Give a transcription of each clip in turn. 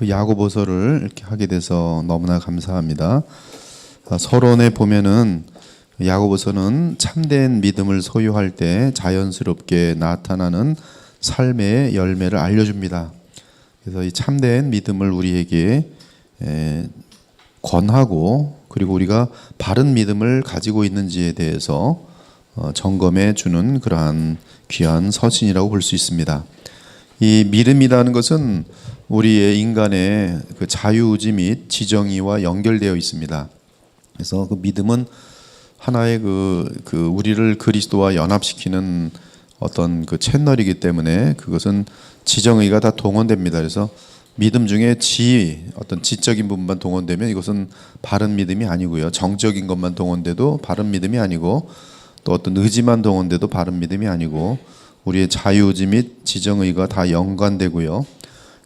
그 야고보서를 이렇게 하게 돼서 너무나 감사합니다. 서론에 보면은 야고보서는 참된 믿음을 소유할 때 자연스럽게 나타나는 삶의 열매를 알려줍니다. 그래서 이 참된 믿음을 우리에게 권하고, 그리고 우리가 바른 믿음을 가지고 있는지에 대해서 점검해 주는 그러한 귀한 서신이라고 볼 수 있습니다. 이 믿음이라는 것은 우리의 인간의 그 자유의지 및 지정의와 연결되어 있습니다. 그래서 그 믿음은 하나의 우리를 그리스도와 연합시키는 어떤 그 채널이기 때문에 그것은 지정의가 다 동원됩니다. 그래서 믿음 중에 어떤 지적인 부분만 동원되면 이것은 바른 믿음이 아니고요. 정적인 것만 동원돼도 바른 믿음이 아니고, 또 어떤 의지만 동원돼도 바른 믿음이 아니고, 우리의 자유의지 및 지정의가 다 연관되고요.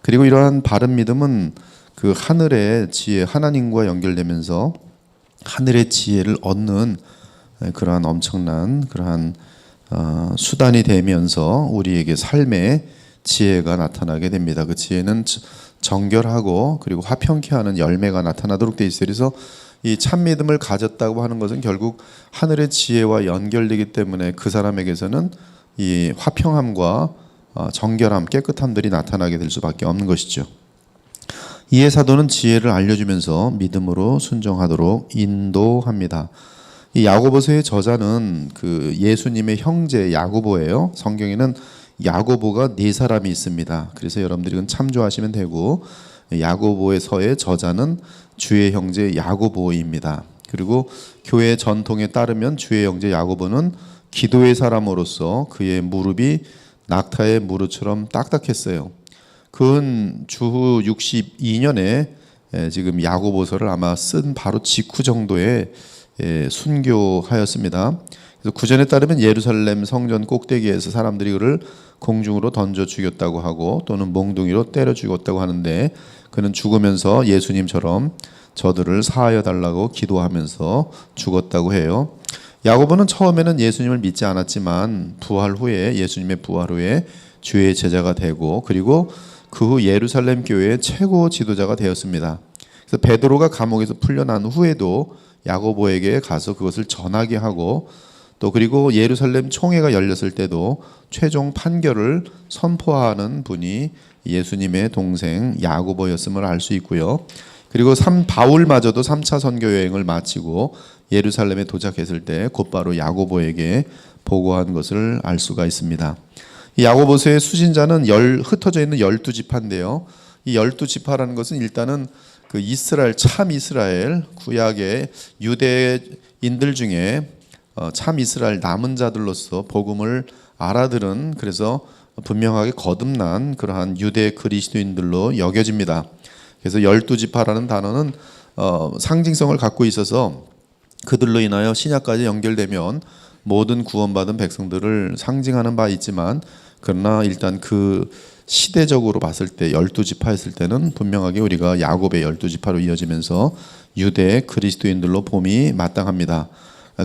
그리고 이러한 바른 믿음은 그 하늘의 지혜, 하나님과 연결되면서 하늘의 지혜를 얻는 그러한 엄청난 그러한 수단이 되면서 우리에게 삶의 지혜가 나타나게 됩니다. 그 지혜는 정결하고 그리고 화평케 하는 열매가 나타나도록 되어 있어요. 그래서 이 참 믿음을 가졌다고 하는 것은 결국 하늘의 지혜와 연결되기 때문에 그 사람에게서는 이 화평함과 정결함, 깨끗함들이 나타나게 될 수밖에 없는 것이죠. 이에 사도는 지혜를 알려주면서 믿음으로 순종하도록 인도합니다. 이 야고보서의 저자는 그 예수님의 형제 야고보예요. 성경에는 야고보가 4사람이 있습니다. 그래서 여러분들이 참조하시면 되고, 야고보의 서의 저자는 주의 형제 야고보입니다. 그리고 교회 전통에 따르면 주의 형제 야고보는 기도의 사람으로서 그의 무릎이 낙타의 무릎처럼 딱딱했어요. 그는 주후 62년에 지금 야고보서를 아마 쓴 바로 직후 정도에 순교하였습니다. 그래서 구전에 따르면 예루살렘 성전 꼭대기에서 사람들이 그를 공중으로 던져 죽였다고 하고, 또는 몽둥이로 때려 죽였다고 하는데, 그는 죽으면서 예수님처럼 저들을 사하여 달라고 기도하면서 죽었다고 해요. 야고보는 처음에는 예수님을 믿지 않았지만 예수님의 부활 후에 주의 제자가 되고, 그리고 그 후 예루살렘 교회의 최고 지도자가 되었습니다. 그래서 베드로가 감옥에서 풀려난 후에도 야고보에게 가서 그것을 전하게 하고, 또 그리고 예루살렘 총회가 열렸을 때도 최종 판결을 선포하는 분이 예수님의 동생 야고보였음을 알 수 있고요. 그리고 바울마저도 3차 선교 여행을 마치고 예루살렘에 도착했을 때 곧바로 야고보에게 보고한 것을 알 수가 있습니다. 이 야고보서의 수신자는 흩어져 있는 12지파인데요. 이 12지파라는 것은 일단은 그 참 이스라엘, 구약의 유대인들 중에 참 이스라엘 남은 자들로서 복음을 알아들은, 그래서 분명하게 거듭난 그러한 유대 그리스도인들로 여겨집니다. 그래서 12지파라는 단어는 상징성을 갖고 있어서 그들로 인하여 신약까지 연결되면 모든 구원받은 백성들을 상징하는 바 있지만, 그러나 일단 그 시대적으로 봤을 때 12지파였을 때는 분명하게 우리가 야곱의 12지파로 이어지면서 유대 그리스도인들로 봄이 마땅합니다.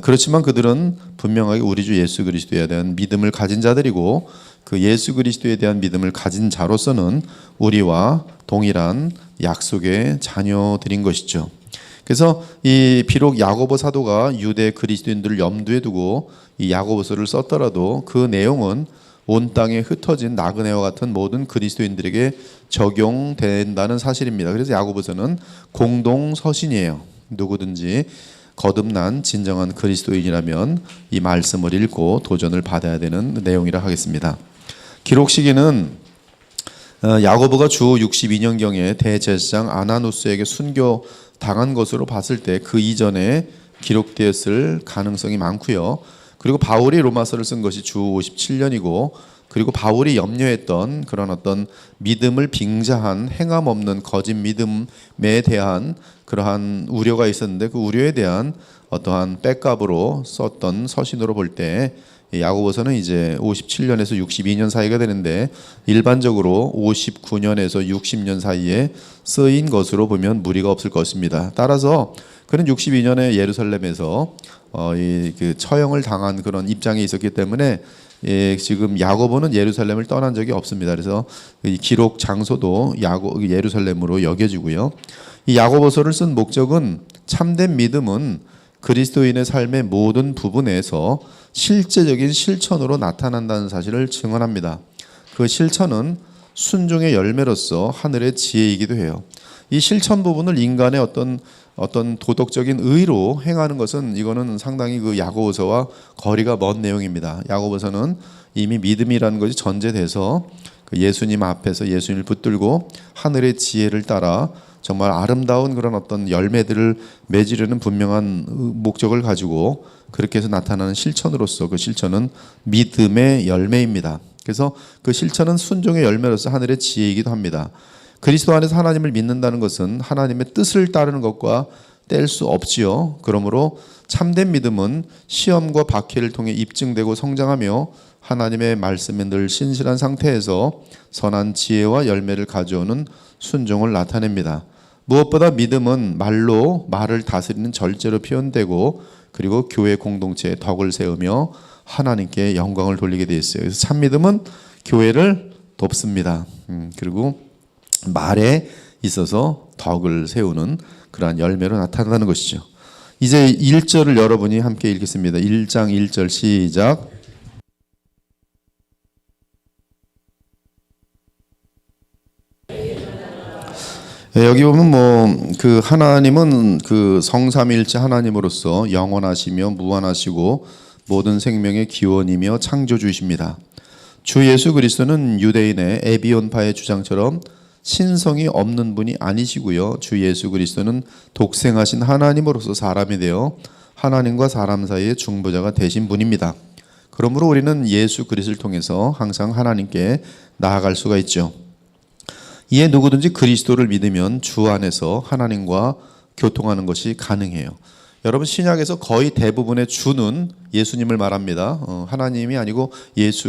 그렇지만 그들은 분명하게 우리 주 예수 그리스도에 대한 믿음을 가진 자들이고, 그 예수 그리스도에 대한 믿음을 가진 자로서는 우리와 동일한 약속의 자녀들인 것이죠. 그래서 비록 야고보 사도가 유대 그리스도인들을 염두에 두고 이 야고보서를 썼더라도 그 내용은 온 땅에 흩어진 나그네와 같은 모든 그리스도인들에게 적용된다는 사실입니다. 그래서 야고보서는 공동 서신이에요. 누구든지 거듭난 진정한 그리스도인이라면 이 말씀을 읽고 도전을 받아야 되는 내용이라 하겠습니다. 기록 시기는 야고보가 주 62년경에 대제사장 아나누스에게 순교 당한 것으로 봤을 때 그 이전에 기록되었을 가능성이 많고요. 그리고 바울이 로마서를 쓴 것이 주 57년이고, 그리고 바울이 염려했던 그런 어떤 믿음을 빙자한 행함 없는 거짓 믿음에 대한 그러한 우려가 있었는데, 그 우려에 대한 어떠한 백업으로 썼던 서신으로 볼 때 야고보서는 이제 57년에서 62년 사이가 되는데 일반적으로 59년에서 60년 사이에 쓰인 것으로 보면 무리가 없을 것입니다. 따라서 그는 62년에 예루살렘에서 그 처형을 당한 그런 입장에 있었기 때문에 지금 야고보는 예루살렘을 떠난 적이 없습니다. 그래서 이 기록 장소도 예루살렘으로 여겨지고요. 이 야고보서를 쓴 목적은 참된 믿음은 그리스도인의 삶의 모든 부분에서 실제적인 실천으로 나타난다는 사실을 증언합니다. 그 실천은 순종의 열매로서 하늘의 지혜이기도 해요. 이 실천 부분을 인간의 어떤 도덕적인 의로 행하는 것은 이거는 상당히 그 야고보서와 거리가 먼 내용입니다. 야고보서는 이미 믿음이라는 것이 전제돼서 그 예수님 앞에서 예수님을 붙들고 하늘의 지혜를 따라 정말 아름다운 그런 어떤 열매들을 맺으려는 분명한 목적을 가지고 그렇게 해서 나타나는 실천으로서 그 실천은 믿음의 열매입니다. 그래서 그 실천은 순종의 열매로서 하늘의 지혜이기도 합니다. 그리스도 안에서 하나님을 믿는다는 것은 하나님의 뜻을 따르는 것과 뗄 수 없지요. 그러므로 참된 믿음은 시험과 박해를 통해 입증되고 성장하며 하나님의 말씀에 늘 신실한 상태에서 선한 지혜와 열매를 가져오는 순종을 나타냅니다. 무엇보다 믿음은 말을 다스리는 절제로 표현되고 그리고 교회 공동체에 덕을 세우며 하나님께 영광을 돌리게 되어 있어요. 그래서 참 믿음은 교회를 돕습니다. 그리고 말에 있어서 덕을 세우는 그러한 열매로 나타난다는 것이죠. 이제 1절을 여러분이 함께 읽겠습니다. 1장 1절 시작. 여기 보면 그 하나님은 그 성삼일체 하나님으로서 영원하시며 무한하시고 모든 생명의 기원이며 창조주이십니다. 주 예수 그리스도는 유대인의 에비온파의 주장처럼 신성이 없는 분이 아니시고요. 주 예수 그리스도는 독생하신 하나님으로서 사람이 되어 하나님과 사람 사이의 중보자가 되신 분입니다. 그러므로 우리는 예수 그리스도를 통해서 항상 하나님께 나아갈 수가 있죠. 이에 누구든지 그리스도를 믿으면 주 안에서 하나님과 교통하는 것이 가능해요. 여러분 신약에서 거의 대부분의 주는 예수님을 말합니다. 하나님이 아니고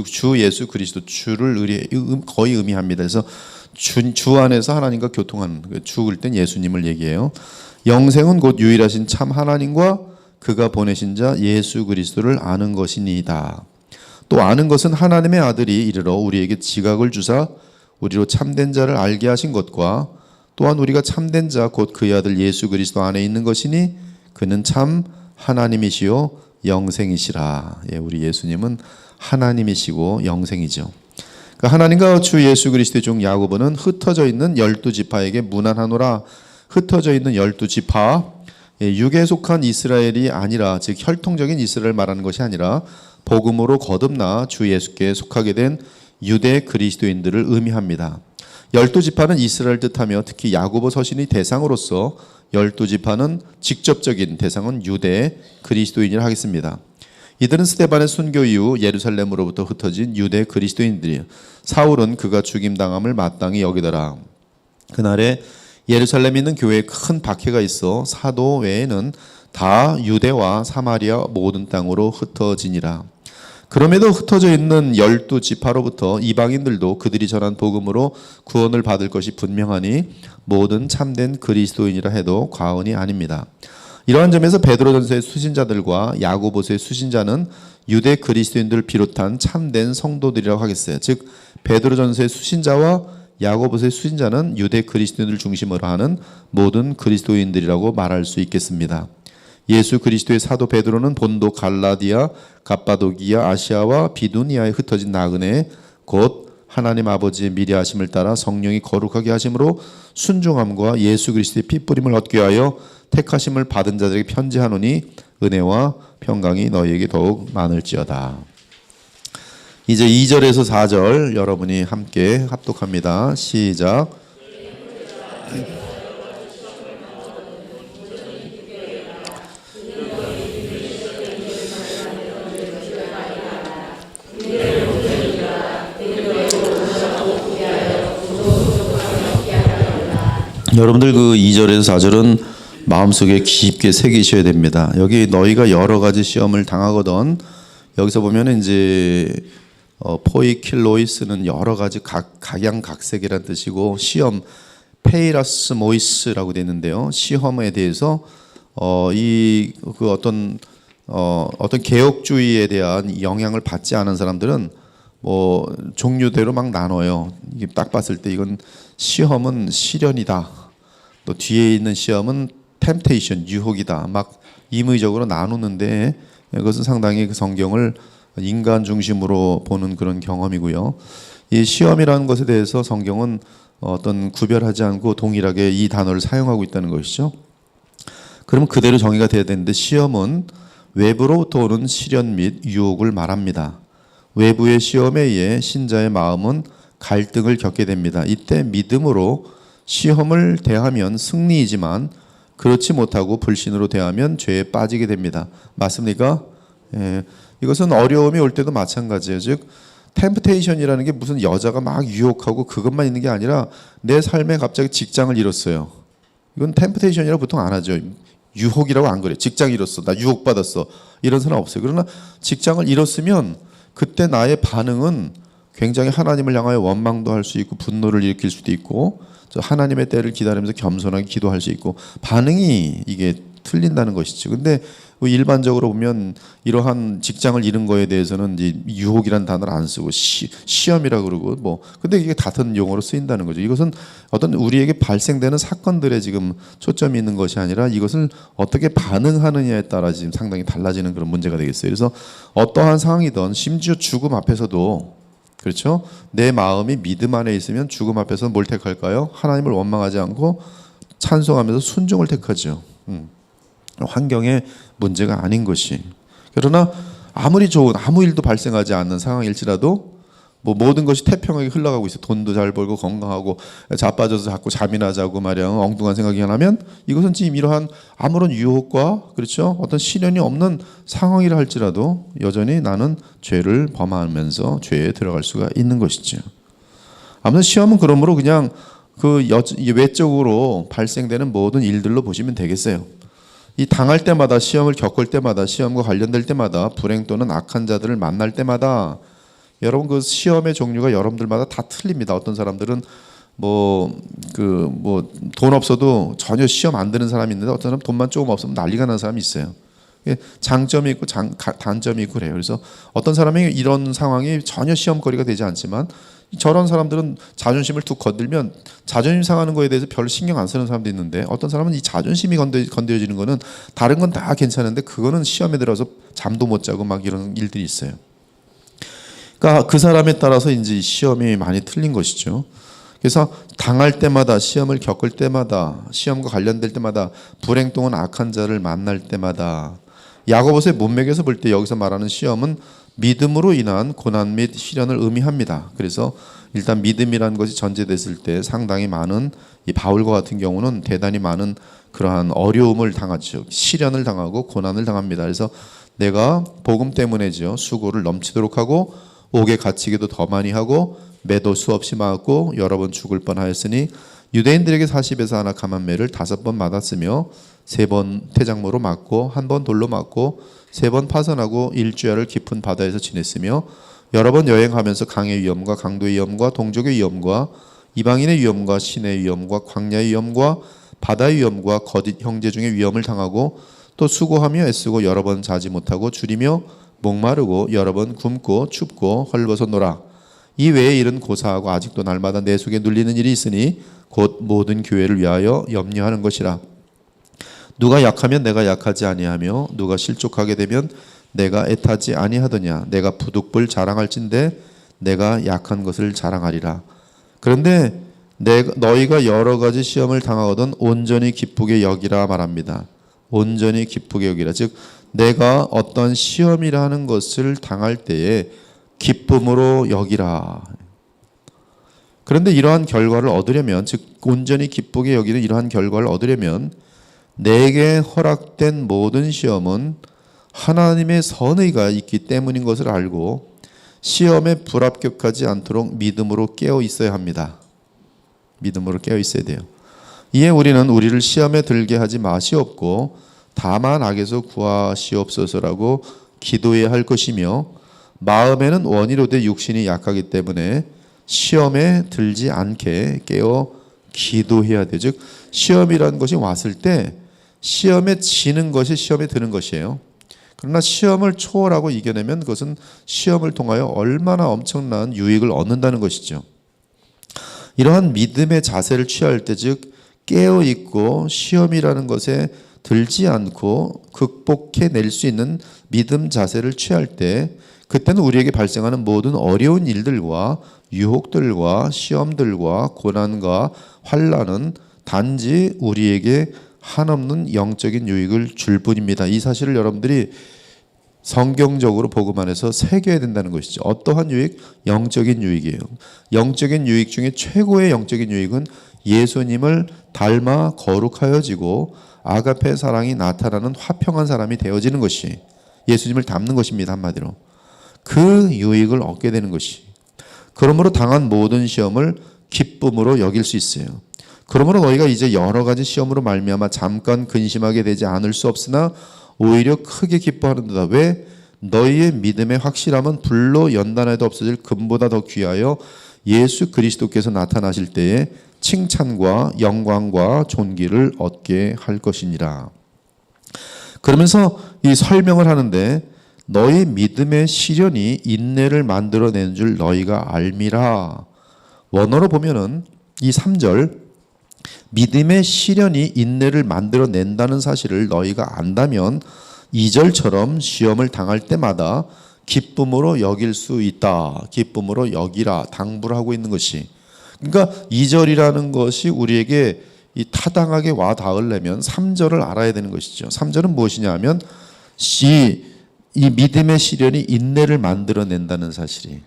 주 예수 그리스도 주를 거의 의미합니다. 그래서 주 안에서 하나님과 교통하는 주일 땐 예수님을 얘기해요. 영생은 곧 유일하신 참 하나님과 그가 보내신 자 예수 그리스도를 아는 것이니이다. 또 아는 것은 하나님의 아들이 이르러 우리에게 지각을 주사 우리로 참된 자를 알게 하신 것과 또한 우리가 참된 자 곧 그의 아들 예수 그리스도 안에 있는 것이니 그는 참 하나님이시요 영생이시라. 우리 예수님은 하나님이시고 영생이죠. 하나님과 주 예수 그리스도의 종 야고보는 흩어져 있는 12지파에게 문안하노라. 흩어져 있는 12지파, 육에 속한 이스라엘이 아니라 즉 혈통적인 이스라엘 말하는 것이 아니라 복음으로 거듭나 주 예수께 속하게 된 유대 그리스도인들을 의미합니다. 12지파는 이스라엘 뜻하며 특히 야고보 서신의 대상으로서 12지파는 직접적인 대상은 유대 그리스도인이라 하겠습니다. 이들은 스데반의 순교 이후 예루살렘으로부터 흩어진 유대 그리스도인들이에요. 사울은 그가 죽임당함을 마땅히 여기더라. 그날에 예루살렘에 있는 교회에 큰 박해가 있어 사도 외에는 다 유대와 사마리아 모든 땅으로 흩어지니라. 그럼에도 흩어져 있는 12지파로부터 이방인들도 그들이 전한 복음으로 구원을 받을 것이 분명하니 모든 참된 그리스도인이라 해도 과언이 아닙니다. 이러한 점에서 베드로전서의 수신자들과 야고보서의 수신자는 유대 그리스도인들을 비롯한 참된 성도들이라고 하겠어요. 즉 베드로전서의 수신자와 야고보서의 수신자는 유대 그리스도인들을 중심으로 하는 모든 그리스도인들이라고 말할 수 있겠습니다. 예수 그리스도의 사도 베드로는 본도 갈라디아, 갑바도기아, 아시아와 비두니아에 흩어진 나그네 곧 하나님 아버지의 미래하심을 따라 성령이 거룩하게 하심으로 순종함과 예수 그리스도의 핏부림을 얻게 하여 택하심을 받은 자들에게 편지하노니 은혜와 평강이 너희에게 더욱 많을지어다. 이제 2절에서 4절 여러분이 함께 합독합니다. 시작. 여러분들 그 2절에서 4절은 마음속에 깊게 새기셔야 됩니다. 여기 너희가 여러 가지 시험을 당하거든 여기서 보면은 이제 포이킬로이스는 여러 가지 각양각색이라는 뜻이고 시험 페이라스모이스라고 되어 있는데요. 시험에 대해서 이 그 어떤 개혁주의에 대한 영향을 받지 않은 사람들은 뭐 종류대로 막 나눠요. 이게 딱 봤을 때 이건 시험은 시련이다. 또 뒤에 있는 시험은 템테이션 유혹이다. 막 임의적으로 나누는데 그것은 상당히 그 성경을 인간 중심으로 보는 그런 경험이고요. 이 시험이라는 것에 대해서 성경은 어떤 구별하지 않고 동일하게 이 단어를 사용하고 있다는 것이죠. 그러면 그대로 정의가 돼야 되는데 시험은 외부로부터 오는 시련 및 유혹을 말합니다. 외부의 시험에 의해 신자의 마음은 갈등을 겪게 됩니다. 이때 믿음으로 시험을 대하면 승리이지만 그렇지 못하고 불신으로 대하면 죄에 빠지게 됩니다. 맞습니까? 예, 이것은 어려움이 올 때도 마찬가지예요. 즉 템프테이션이라는 게 무슨 여자가 막 유혹하고 그것만 있는 게 아니라 내 삶에 갑자기 직장을 잃었어요. 이건 템프테이션이라고 보통 안 하죠. 유혹이라고 안 그래. 직장 잃었어. 나 유혹받았어. 이런 사람 없어요. 그러나 직장을 잃었으면 그때 나의 반응은 굉장히 하나님을 향하여 원망도 할 수 있고 분노를 일으킬 수도 있고 하나님의 때를 기다리면서 겸손하게 기도할 수 있고 반응이 이게 틀린다는 것이죠. 근데 일반적으로 보면 이러한 직장을 잃은 거에 대해서는 이제 유혹이라는 단어를 안 쓰고 시험이라 그러고 뭐 근데 이게 같은 용어로 쓰인다는 거죠. 이것은 어떤 우리에게 발생되는 사건들에 지금 초점이 있는 것이 아니라 이것을 어떻게 반응하느냐에 따라 지금 상당히 달라지는 그런 문제가 되겠어요. 그래서 어떠한 상황이든 심지어 죽음 앞에서도 그렇죠? 내 마음이 믿음 안에 있으면 죽음 앞에서 뭘 택할까요? 하나님을 원망하지 않고 찬송하면서 순종을 택하죠. 환경의 문제가 아닌 것이. 그러나 아무리 좋은 아무 일도 발생하지 않는 상황일지라도 뭐 모든 것이 태평하게 흘러가고 있어. 돈도 잘 벌고 건강하고 자빠져서 자꾸 잠이나 자고 말이야 엉뚱한 생각이 나면 이것은 지금 이러한 아무런 유혹과 그렇죠 어떤 시련이 없는 상황이라 할지라도 여전히 나는 죄를 범하면서 죄에 들어갈 수가 있는 것이죠. 아무튼 시험은 그러므로 그냥 그 외적으로 발생되는 모든 일들로 보시면 되겠어요. 이 당할 때마다 시험을 겪을 때마다 시험과 관련될 때마다 불행 또는 악한 자들을 만날 때마다 여러분 그 시험의 종류가 여러분들마다 다 틀립니다. 어떤 사람들은 돈 없어도 전혀 시험 안 드는 사람이 있는데 어떤 사람은 돈만 조금 없으면 난리가 나는 사람이 있어요. 장점이 있고 단점이 있고 그래요. 그래서 어떤 사람이 이런 상황이 전혀 시험거리가 되지 않지만 저런 사람들은 자존심을 툭 건들면 자존심 상하는 거에 대해서 별로 신경 안 쓰는 사람도 있는데 어떤 사람은 이 자존심이 건드려지는 거는 다른 건 다 괜찮은데 그거는 시험에 들어서 잠도 못 자고 막 이런 일들이 있어요. 그러니까 그 사람에 따라서 이제 시험이 많이 틀린 것이죠. 그래서 당할 때마다 시험을 겪을 때마다 시험과 관련될 때마다 불행 또는 악한 자를 만날 때마다 야고보서의 문맥에서 볼 때 여기서 말하는 시험은 믿음으로 인한 고난 및 시련을 의미합니다. 그래서 일단 믿음이라는 것이 전제됐을 때 상당히 많은 이 바울과 같은 경우는 대단히 많은 그러한 어려움을 당하죠. 시련을 당하고 고난을 당합니다. 그래서 내가 복음 때문에죠. 수고를 넘치도록 하고 옥에 갇히기도 더 많이 하고 매도 수없이 맞고 여러 번 죽을 뻔하였으니 유대인들에게 40에서 하나 감한 매를 5번 맞았으며 3번 태장모로 맞고 1번 돌로 맞고 3번 파선하고 일주야를 깊은 바다에서 지냈으며 여러 번 여행하면서 강의 위험과 강도의 위험과 동족의 위험과 이방인의 위험과 신의 위험과 광야의 위험과 바다의 위험과 거짓 형제 중의 위험을 당하고 또 수고하며 애쓰고 여러 번 자지 못하고 줄이며 목마르고 여러 번 굶고 춥고 헐벗어 놀아. 이 외의 일은 고사하고 아직도 날마다 내 속에 눌리는 일이 있으니 곧 모든 교회를 위하여 염려하는 것이라. 누가 약하면 내가 약하지 아니하며 누가 실족하게 되면 내가 애타지 아니하더냐. 내가 부득불 자랑할진대 내가 약한 것을 자랑하리라. 그런데 너희가 여러 가지 시험을 당하거든 온전히 기쁘게 여기라 말합니다. 온전히 기쁘게 여기라. 즉 내가 어떤 시험이라는 것을 당할 때에 기쁨으로 여기라. 그런데 이러한 결과를 얻으려면 즉 온전히 기쁘게 여기는 이러한 결과를 얻으려면 내게 허락된 모든 시험은 하나님의 선의가 있기 때문인 것을 알고 시험에 불합격하지 않도록 믿음으로 깨어 있어야 합니다. 믿음으로 깨어 있어야 돼요. 이에 우리는 우리를 시험에 들게 하지 마시옵고 다만 악에서 구하시옵소서라고 기도해야 할 것이며 마음에는 원이로되 육신이 약하기 때문에 시험에 들지 않게 깨어 기도해야 돼. 즉 시험이라는 것이 왔을 때 시험에 지는 것이 시험에 드는 것이에요. 그러나 시험을 초월하고 이겨내면 그것은 시험을 통하여 얼마나 엄청난 유익을 얻는다는 것이죠. 이러한 믿음의 자세를 취할 때, 즉 깨어 있고 시험이라는 것에 들지 않고 극복해낼 수 있는 믿음 자세를 취할 때, 그때는 우리에게 발생하는 모든 어려운 일들과 유혹들과 시험들과 고난과 환난은 단지 우리에게 한없는 영적인 유익을 줄 뿐입니다. 이 사실을 여러분들이 성경적으로 복음 안에서 새겨야 된다는 것이죠. 어떠한 유익? 영적인 유익이에요. 영적인 유익 중에 최고의 영적인 유익은 예수님을 닮아 거룩하여지고 아가페 사랑이 나타나는 화평한 사람이 되어지는 것이 예수님을 닮는 것입니다. 한마디로. 그 유익을 얻게 되는 것이. 그러므로 당한 모든 시험을 기쁨으로 여길 수 있어요. 그러므로 너희가 이제 여러 가지 시험으로 말미암아 잠깐 근심하게 되지 않을 수 없으나 오히려 크게 기뻐하는도다. 왜? 너희의 믿음의 확실함은 불로 연단해도 없어질 금보다 더 귀하여 예수 그리스도께서 나타나실 때에 칭찬과 영광과 존귀를 얻게 할 것이니라. 그러면서 이 설명을 하는데 너희 믿음의 시련이 인내를 만들어낸 줄 너희가 알미라. 원어로 보면은 이 3절 믿음의 시련이 인내를 만들어낸다는 사실을 너희가 안다면 2절처럼 시험을 당할 때마다 기쁨으로 여길 수 있다. 기쁨으로 여기라. 당부를 하고 있는 것이. 그러니까 2절이라는 것이 우리에게 이 타당하게 와 닿으려면 3절을 알아야 되는 것이죠. 3절은 무엇이냐 하면 이 믿음의 시련이 인내를 만들어낸다는 사실이.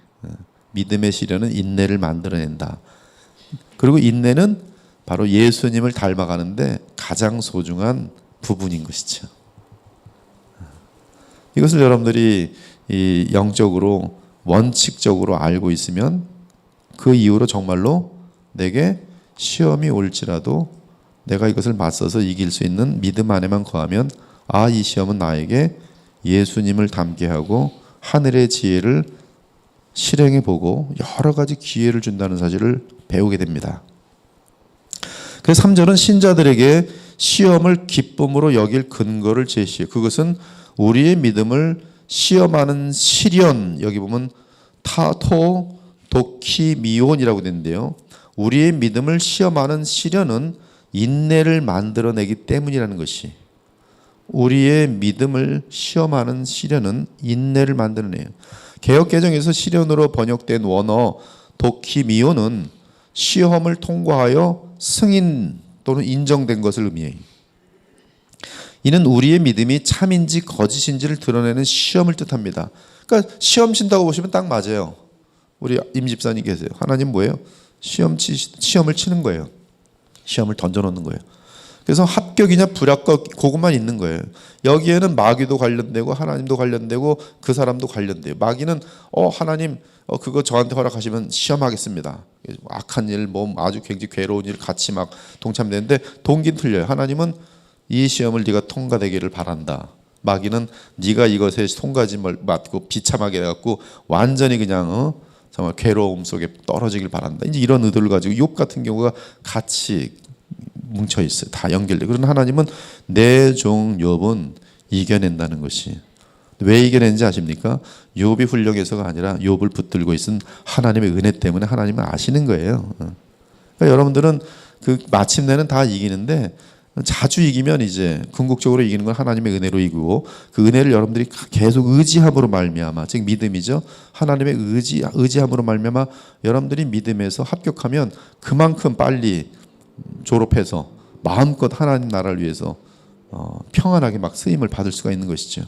믿음의 시련은 인내를 만들어낸다. 그리고 인내는 바로 예수님을 닮아가는데 가장 소중한 부분인 것이죠. 이것을 여러분들이 이 영적으로 원칙적으로 알고 있으면 그 이후로 정말로 내게 시험이 올지라도 내가 이것을 맞서서 이길 수 있는 믿음 안에만 거하면 이 시험은 나에게 예수님을 닮게 하고 하늘의 지혜를 실행해 보고 여러 가지 기회를 준다는 사실을 배우게 됩니다. 그래서 3절은 신자들에게 시험을 기쁨으로 여길 근거를 제시해요. 그것은 우리의 믿음을 시험하는 시련, 여기 보면 타토 도키미온이라고 되는데요. 우리의 믿음을 시험하는 시련은 인내를 만들어내기 때문이라는 것이. 우리의 믿음을 시험하는 시련은 인내를 만들어내요. 개역개정에서 시련으로 번역된 원어 도키미온은 시험을 통과하여 승인 또는 인정된 것을 의미해요. 이는 우리의 믿음이 참인지 거짓인지를 드러내는 시험을 뜻합니다. 그러니까 시험 친다고 보시면 딱 맞아요. 우리 임 집사님 계세요. 하나님 뭐예요? 시험을 치는 거예요. 시험을 던져놓는 거예요. 그래서 합격이냐 불합격 그것만 있는 거예요. 여기에는 마귀도 관련되고 하나님도 관련되고 그 사람도 관련돼요. 마귀는 하나님 그거 저한테 허락하시면 시험하겠습니다. 악한 일, 아주 굉장히 괴로운 일 같이 막 동참되는데 동기는 틀려요. 하나님은 이 시험을 네가 통과되기를 바란다. 마귀는 네가 이것에 통과짐을 맞고 비참하게 해갖고 완전히 그냥 정말 괴로움 속에 떨어지길 바란다. 이제 이런 의도를 가지고 욥 같은 경우가 같이 뭉쳐 있어요. 다 연결돼. 그러나 하나님은 내 종 욥은 이겨낸다는 것이. 왜 이겨낸지 아십니까? 욥이 훌륭해서가 아니라 욥을 붙들고 있은 하나님의 은혜 때문에 하나님은 아시는 거예요. 그러니까 여러분들은 그 마침내는 다 이기는데 자주 이기면 이제 궁극적으로 이기는 건 하나님의 은혜로 이기고 그 은혜를 여러분들이 계속 의지함으로 말미암아, 즉 믿음이죠. 하나님의 의지함으로 말미암아 여러분들이 믿음에서 합격하면 그만큼 빨리 졸업해서 마음껏 하나님 나라를 위해서 평안하게 막 쓰임을 받을 수가 있는 것이죠.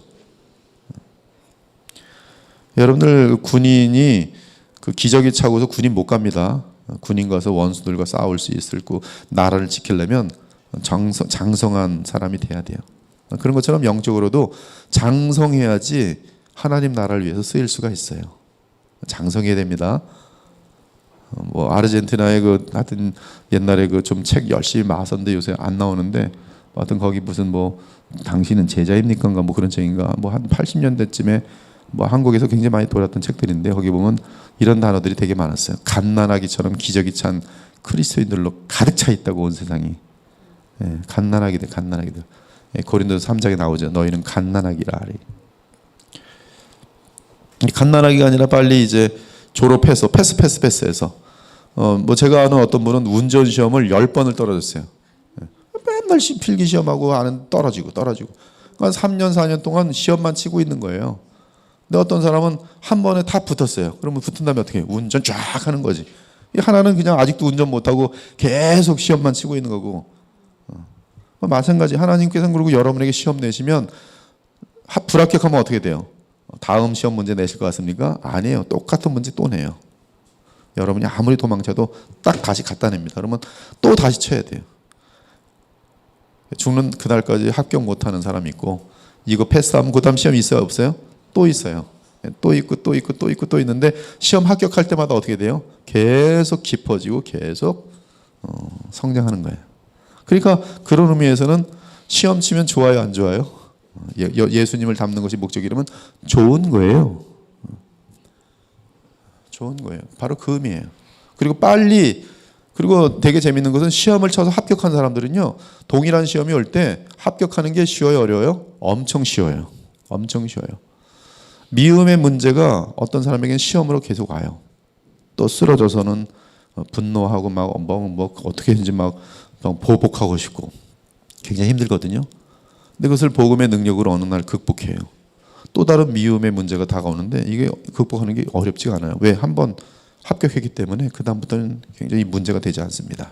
여러분들 군인이 그 기저귀 차고서 군인 못 갑니다. 군인 가서 원수들과 싸울 수 있을 거 나라를 지키려면 장성한 사람이 돼야 돼요. 그런 것처럼 영적으로도 장성해야지 하나님 나라를 위해서 쓰일 수가 있어요. 장성해야 됩니다. 아르헨티나의 하여튼 옛날에 좀 책 열심히 마선데 요새 안 나오는데 하여튼 거기 무슨 뭐 당신은 제자입니까? 뭐 그런 책인가 뭐 한 80년대쯤에 뭐 한국에서 굉장히 많이 돌았던 책들인데 거기 보면 이런 단어들이 되게 많았어요. 갓난아기처럼 기저귀 찬 그리스도인들로 가득 차 있다고 온 세상이. 예, 갓난아기들. 예, 고린도서 3장에 나오죠. 너희는 갓난아기라. 갓난아기가 아니라 빨리 이제 졸업해서 패스해서 뭐 제가 아는 어떤 분은 운전 시험을 10번을 떨어졌어요. 예, 맨날 필기 시험하고 하는 떨어지고. 그러니까 3년 4년 동안 시험만 치고 있는 거예요. 근데 어떤 사람은 한 번에 다 붙었어요. 그러면 붙은 다음에 어떻게 해요? 운전 쫙 하는 거지. 하나는 그냥 아직도 운전 못하고 계속 시험만 치고 있는 거고. 마찬가지 하나님께서는 그리고 여러분에게 시험 내시면 불합격하면 어떻게 돼요? 다음 시험 문제 내실 것 같습니까? 아니에요. 똑같은 문제 또 내요. 여러분이 아무리 도망쳐도 딱 다시 갖다 냅니다. 그러면 또 다시 쳐야 돼요. 죽는 그날까지 합격 못하는 사람이 있고 이거 패스하면 그 다음 시험 있어요? 없어요? 또 있어요. 또 있고 있는데 시험 합격할 때마다 어떻게 돼요? 계속 깊어지고 계속 성장하는 거예요. 그러니까 그런 의미에서는 시험 치면 좋아요, 안 좋아요? 예수님을 닮는 것이 목적이라면 좋은 거예요. 좋은 거예요. 바로 그 의미예요. 그리고 되게 재밌는 것은 시험을 쳐서 합격한 사람들은요, 동일한 시험이 올 때 합격하는 게 쉬워요, 어려워요? 엄청 쉬워요. 미움의 문제가 어떤 사람에게는 시험으로 계속 와요. 또 쓰러져서는 분노하고 뭐 어떻게 했는지 막 보복하고 싶고 굉장히 힘들거든요. 근데 그것을 복음의 능력으로 어느 날 극복해요. 또 다른 미움의 문제가 다가오는데 이게 극복하는 게 어렵지가 않아요. 왜? 한번 합격했기 때문에 그 다음부터는 굉장히 문제가 되지 않습니다.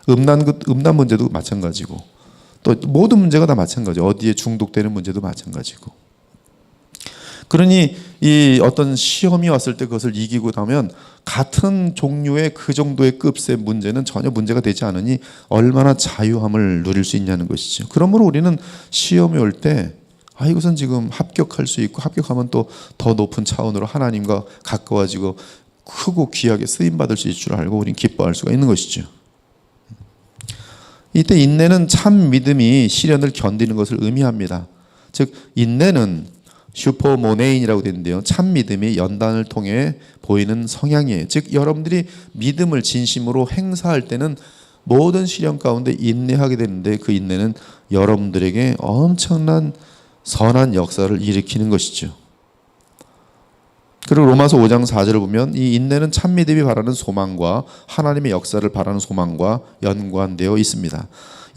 음란 문제도 마찬가지고 또 모든 문제가 다 마찬가지고 어디에 중독되는 문제도 마찬가지고. 그러니 이 어떤 시험이 왔을 때 그것을 이기고 나면 같은 종류의 그 정도의 급의 문제는 전혀 문제가 되지 않으니 얼마나 자유함을 누릴 수 있냐는 것이죠. 그러므로 우리는 시험이 올 때 이것은 지금 합격할 수 있고 합격하면 또 더 높은 차원으로 하나님과 가까워지고 크고 귀하게 쓰임받을 수 있을 줄 알고 우리는 기뻐할 수가 있는 것이죠. 이때 인내는 참 믿음이 시련을 견디는 것을 의미합니다. 즉 인내는 슈퍼모네인이라고 되는데요. 참 믿음이 연단을 통해 보이는 성향이에요. 즉 여러분들이 믿음을 진심으로 행사할 때는 모든 시련 가운데 인내하게 되는데 그 인내는 여러분들에게 엄청난 선한 역사를 일으키는 것이죠. 그리고 로마서 5장 4절을 보면 이 인내는 참 믿음이 바라는 소망과 하나님의 역사를 바라는 소망과 연관되어 있습니다.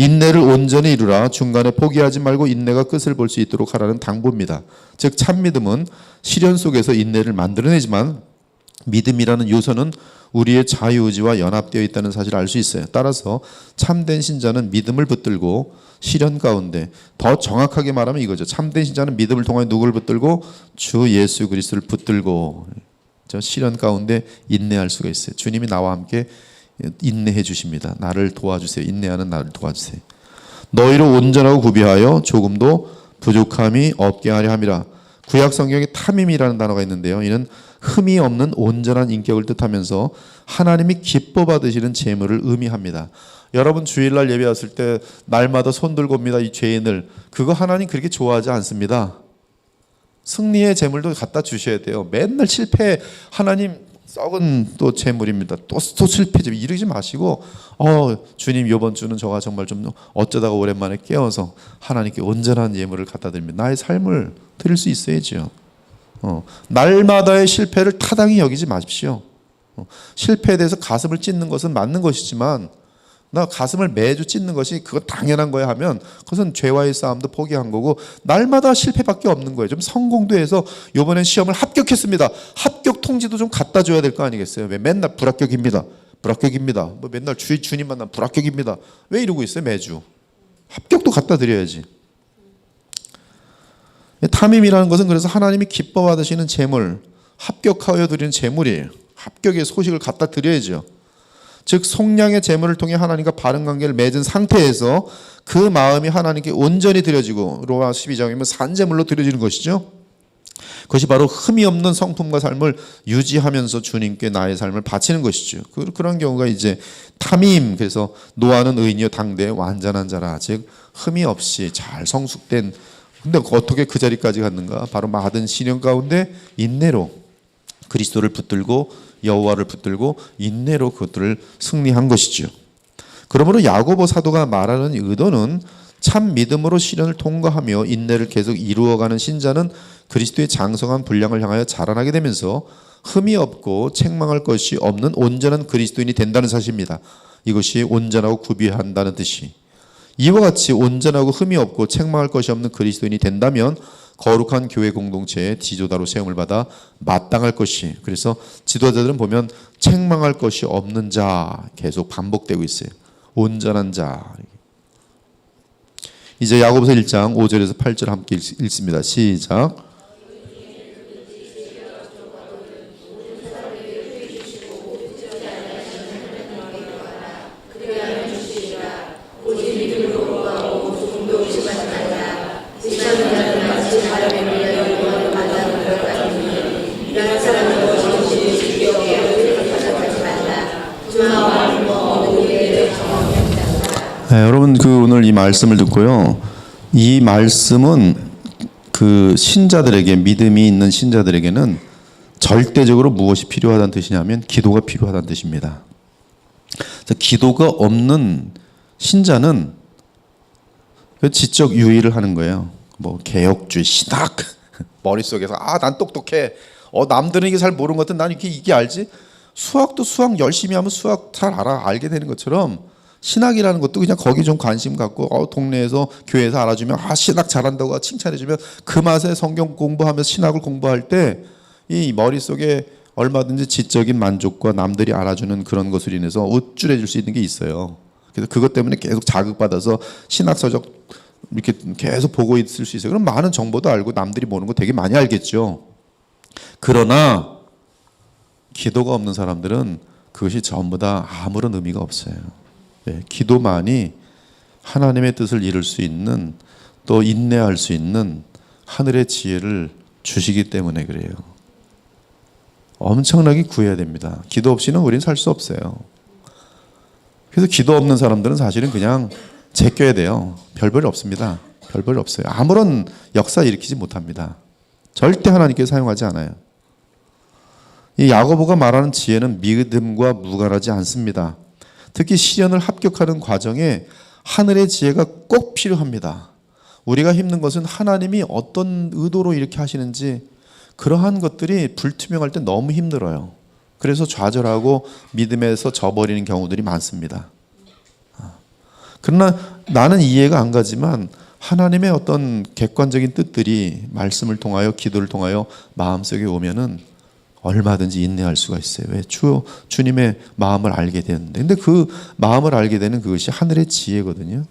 인내를 온전히 이루라. 중간에 포기하지 말고 인내가 끝을 볼 수 있도록 하라는 당부입니다. 즉 참 믿음은 시련 속에서 인내를 만들어내지만 믿음이라는 요소는 우리의 자유의지와 연합되어 있다는 사실을 알 수 있어요. 따라서 참된 신자는 믿음을 붙들고 시련 가운데 더 정확하게 말하면 이거죠. 참된 신자는 믿음을 통해 누구를 붙들고 주 예수 그리스도를 붙들고 저 시련 가운데 인내할 수가 있어요. 주님이 나와 함께 인내해 주십니다. 나를 도와주세요. 인내하는 나를 도와주세요. 너희를 온전하고 구비하여 조금도 부족함이 없게 하려 함이라. 구약 성경에 탐임이라는 단어가 있는데요. 이는 흠이 없는 온전한 인격을 뜻하면서 하나님이 기뻐 받으시는 재물을 의미합니다. 여러분 주일날 예배 왔을 때 날마다 손 들고 옵니다. 이 죄인을. 그거 하나님 그렇게 좋아하지 않습니다. 승리의 재물도 갖다 주셔야 돼요. 맨날 실패 하나님 썩은 또 재물입니다. 또 실패지 이러지 마시고 주님 이번 주는 저가 정말 좀 어쩌다가 오랜만에 깨어서 하나님께 온전한 예물을 갖다 드립니다. 나의 삶을 드릴 수 있어야죠. 날마다의 실패를 타당히 여기지 마십시오. 실패에 대해서 가슴을 찢는 것은 맞는 것이지만 나 가슴을 매주 찢는 것이 그거 당연한 거야 하면 그것은 죄와의 싸움도 포기한 거고 날마다 실패밖에 없는 거예요. 좀 성공도 해서 이번엔 시험을 합격했습니다. 합격 통지도 좀 갖다 줘야 될 거 아니겠어요? 왜 맨날 불합격입니다. 뭐 맨날 주님 만나면 불합격입니다. 왜 이러고 있어요 매주? 합격도 갖다 드려야지. 탐임이라는 것은 그래서 하나님이 기뻐 받으시는 재물, 합격하여 드리는 재물이에요. 합격의 소식을 갖다 드려야죠. 즉 속량의 재물을 통해 하나님과 바른 관계를 맺은 상태에서 그 마음이 하나님께 온전히 드려지고 로마 12장이면 산재물로 드려지는 것이죠. 그것이 바로 흠이 없는 성품과 삶을 유지하면서 주님께 나의 삶을 바치는 것이죠. 그런 경우가 이제 탐임, 그래서 노아는 의인이요 당대의 완전한 자라, 즉 흠이 없이 잘 성숙된. 근데 어떻게 그 자리까지 갔는가? 바로 많은 시련 가운데 인내로 그리스도를 붙들고 여호와를 붙들고 인내로 그것들을 승리한 것이죠. 그러므로 야고보 사도가 말하는 의도는 참 믿음으로 시련을 통과하며 인내를 계속 이루어가는 신자는 그리스도의 장성한 분량을 향하여 자라나게 되면서 흠이 없고 책망할 것이 없는 온전한 그리스도인이 된다는 사실입니다. 이것이 온전하고 구비한다는 뜻이. 이와 같이 온전하고 흠이 없고 책망할 것이 없는 그리스도인이 된다면 거룩한 교회 공동체의 지도자로 세움을 받아 마땅할 것이. 그래서 지도자들은 보면 책망할 것이 없는 자 계속 반복되고 있어요. 온전한 자. 이제 야고보서 1장 5절에서 8절 함께 읽습니다. 시작. 네, 여러분 오늘 이 말씀을 듣고요. 이 말씀은 그 신자들에게, 믿음이 있는 신자들에게는 절대적으로 무엇이 필요하다는 뜻이냐면 기도가 필요하다는 뜻입니다. 기도가 없는 신자는 지적 유의를 하는 거예요. 뭐 개혁주의, 신학, 머릿속에서 난 똑똑해. 남들은 이게 잘 모르는 것 같은 난 이게 알지. 수학도 수학 열심히 하면 수학 잘 알게 되는 것처럼 신학이라는 것도 그냥 거기 좀 관심 갖고 동네에서 교회에서 알아주면 신학 잘한다고 칭찬해주면 그 맛에 성경 공부하면서 신학을 공부할 때 이 머릿속에 얼마든지 지적인 만족과 남들이 알아주는 그런 것으로 인해서 우쭐해질 수 있는 게 있어요. 그래서 그것 때문에 계속 자극받아서 신학서적 이렇게 계속 보고 있을 수 있어요. 그럼 많은 정보도 알고 남들이 모르는 거 되게 많이 알겠죠. 그러나 기도가 없는 사람들은 그것이 전부 다 아무런 의미가 없어요. 네, 기도만이 하나님의 뜻을 이룰 수 있는, 또 인내할 수 있는 하늘의 지혜를 주시기 때문에 그래요. 엄청나게 구해야 됩니다. 기도 없이는 우리는 살 수 없어요. 그래서 기도 없는 사람들은 사실은 그냥 제껴야 돼요. 별볼이 없습니다. 별볼이 없어요. 아무런 역사 일으키지 못합니다. 절대 하나님께 사용하지 않아요. 이 야고보가 말하는 지혜는 믿음과 무관하지 않습니다. 특히 시련을 합격하는 과정에 하늘의 지혜가 꼭 필요합니다. 우리가 힘든 것은 하나님이 어떤 의도로 이렇게 하시는지 그러한 것들이 불투명할 때 너무 힘들어요. 그래서 좌절하고 믿음에서 져버리는 경우들이 많습니다. 그러나 나는 이해가 안 가지만 하나님의 어떤 객관적인 뜻들이 말씀을 통하여, 기도를 통하여 마음속에 오면은 얼마든지 인내할 수가 있어요. 왜? 주님의 마음을 알게 되는데. 근데 그 마음을 알게 되는 그것이 하늘의 지혜거든요.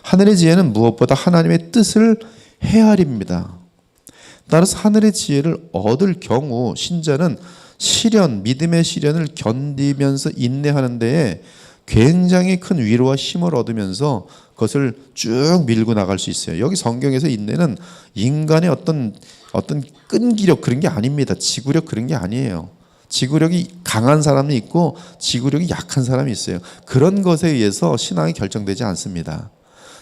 하늘의 지혜는 무엇보다 하나님의 뜻을 헤아립니다. 따라서 하늘의 지혜를 얻을 경우 신자는 시련, 믿음의 시련을 견디면서 인내하는 데에 굉장히 큰 위로와 힘을 얻으면서 그것을 쭉 밀고 나갈 수 있어요. 여기 성경에서 인내는 인간의 어떤 끈기력 그런 게 아닙니다. 지구력 그런 게 아니에요. 지구력이 강한 사람이 있고 지구력이 약한 사람이 있어요. 그런 것에 의해서 신앙이 결정되지 않습니다.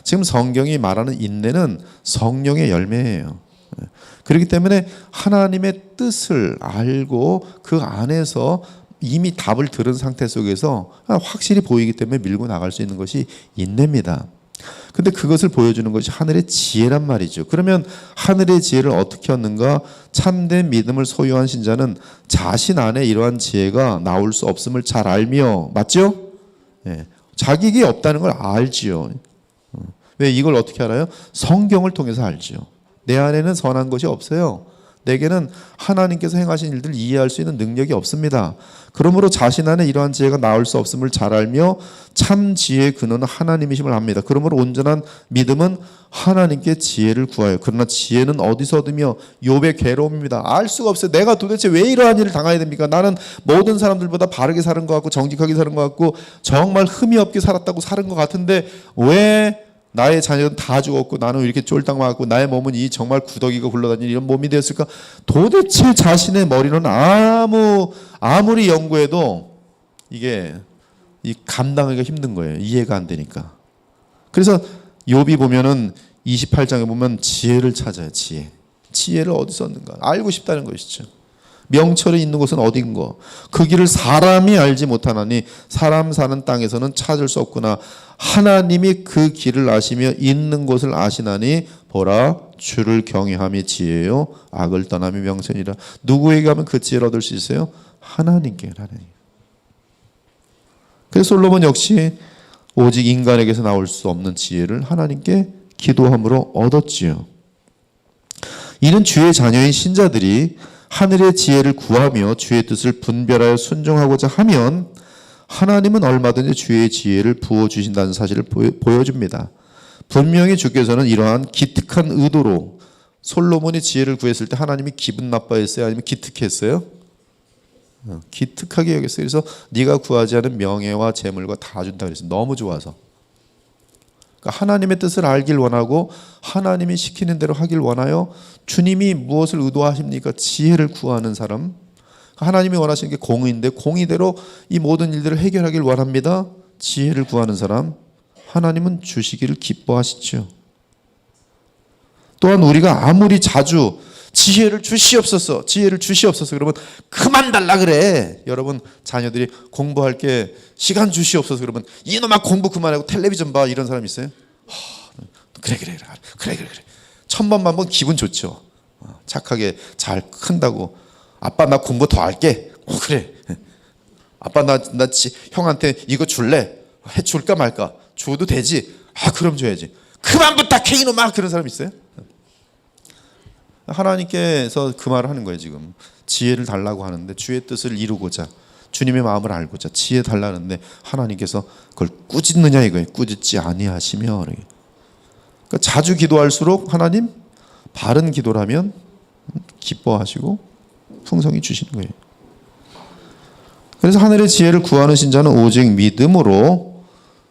지금 성경이 말하는 인내는 성령의 열매예요. 그렇기 때문에 하나님의 뜻을 알고 그 안에서 이미 답을 들은 상태 속에서 확실히 보이기 때문에 밀고 나갈 수 있는 것이 인내입니다. 근데 그것을 보여주는 것이 하늘의 지혜란 말이죠. 그러면 하늘의 지혜를 어떻게 얻는가? 참된 믿음을 소유한 신자는 자신 안에 이러한 지혜가 나올 수 없음을 잘 알며, 맞죠? 네. 자기에게 없다는 걸 알지요. 왜 이걸 어떻게 알아요? 성경을 통해서 알지요. 내 안에는 선한 것이 없어요. 내게는 하나님께서 행하신 일들을 이해할 수 있는 능력이 없습니다. 그러므로 자신 안에 이러한 지혜가 나올 수 없음을 잘 알며 참 지혜의 근원은 하나님이심을 압니다. 그러므로 온전한 믿음은 하나님께 지혜를 구하여. 그러나 지혜는 어디서 얻으며? 욥의 괴로움입니다. 알 수가 없어요. 내가 도대체 왜 이러한 일을 당해야 됩니까? 나는 모든 사람들보다 바르게 사는 것 같고 정직하게 사는 것 같고 정말 흠이 없게 살았다고 사는 것 같은데 왜 나의 자녀는 다 죽었고 나는 이렇게 쫄딱 맞고 나의 몸은 이 정말 구더기가 굴러다니는 이런 몸이 되었을까? 도대체 자신의 머리는 아무리 연구해도 이게 감당하기가 힘든 거예요. 이해가 안 되니까. 그래서 욥이 보면은 28장에 보면 지혜를 찾아요. 지혜를 어디 썼는가 알고 싶다는 것이죠. 명철이 있는 곳은 어딘가 그 길을 사람이 알지 못하나니 사람 사는 땅에서는 찾을 수 없구나. 하나님이 그 길을 아시며 있는 곳을 아시나니 보라 주를 경외함이 지혜요 악을 떠남이 명철이라. 누구에게 하면 그 지혜를 얻을 수 있어요? 하나님께. 그래서 솔로몬 역시 오직 인간에게서 나올 수 없는 지혜를 하나님께 기도함으로 얻었지요. 이는 주의 자녀인 신자들이 하늘의 지혜를 구하며 주의 뜻을 분별하여 순종하고자 하면 하나님은 얼마든지 주의 지혜를 부어주신다는 사실을 보여줍니다. 분명히 주께서는 이러한 기특한 의도로 솔로몬이 지혜를 구했을 때 하나님이 기분 나빠했어요? 아니면 기특했어요? 기특하게 여겼어요. 그래서 네가 구하지 않은 명예와 재물과 다 준다 그랬어요. 너무 좋아서. 그러니까 하나님의 뜻을 알길 원하고 하나님이 시키는 대로 하길 원하여 주님이 무엇을 의도하십니까? 지혜를 구하는 사람. 하나님이 원하시는 게 공의인데 공의대로 이 모든 일들을 해결하길 원합니다. 지혜를 구하는 사람 하나님은 주시기를 기뻐하시죠. 또한 우리가 아무리 자주 지혜를 주시옵소서 그러면 그만 달라 그래. 여러분 자녀들이 공부할 게 시간 주시옵소서 그러면 이놈아 공부 그만하고 텔레비전 봐 이런 사람 있어요? 그래 1000번만 번 기분 좋죠. 착하게 잘 큰다고. 아빠 나 공부 더 할게. 그래. 아빠 나 형한테 이거 줄래? 해줄까 말까? 줘도 되지. 그럼 줘야지. 그만 부탁해 이놈아. 그런 사람 있어요? 하나님께서 그 말을 하는 거예요. 지금 지혜를 달라고 하는데 주의 뜻을 이루고자 주님의 마음을 알고자 지혜 달라는데 하나님께서 그걸 꾸짖느냐 이거예요. 꾸짖지 아니하시며. 그러니까 자주 기도할수록 하나님 바른 기도를 하면 기뻐하시고 풍성히 주시는 거예요. 그래서 하늘의 지혜를 구하는 신자는 오직 믿음으로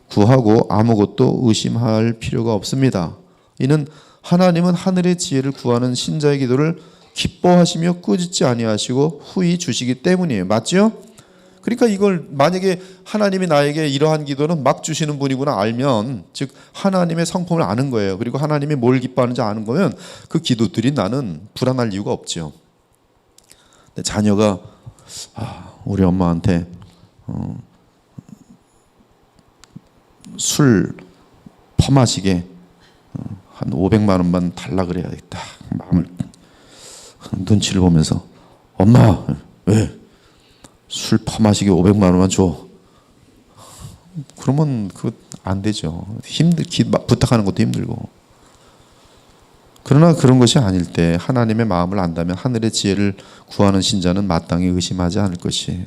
구하고 아무것도 의심할 필요가 없습니다. 이는 하나님은 하늘의 지혜를 구하는 신자의 기도를 기뻐하시며 꾸짖지 아니하시고 후히 주시기 때문이에요. 맞죠? 그러니까 이걸 만약에 하나님이 나에게 이러한 기도는 막 주시는 분이구나 알면 즉 하나님의 성품을 아는 거예요. 그리고 하나님이 뭘 기뻐하는지 아는 거면 그 기도들이 나는 불안할 이유가 없죠. 근데 자녀가 우리 엄마한테 술 퍼마시게 한 500만 원만 달라 그래야겠다. 마음을 눈치를 보면서 엄마 왜 술 퍼마시게 500만 원만 줘. 그러면 그 안 되죠. 부탁하는 것도 힘들고. 그러나 그런 것이 아닐 때 하나님의 마음을 안다면 하늘의 지혜를 구하는 신자는 마땅히 의심하지 않을 것이에요.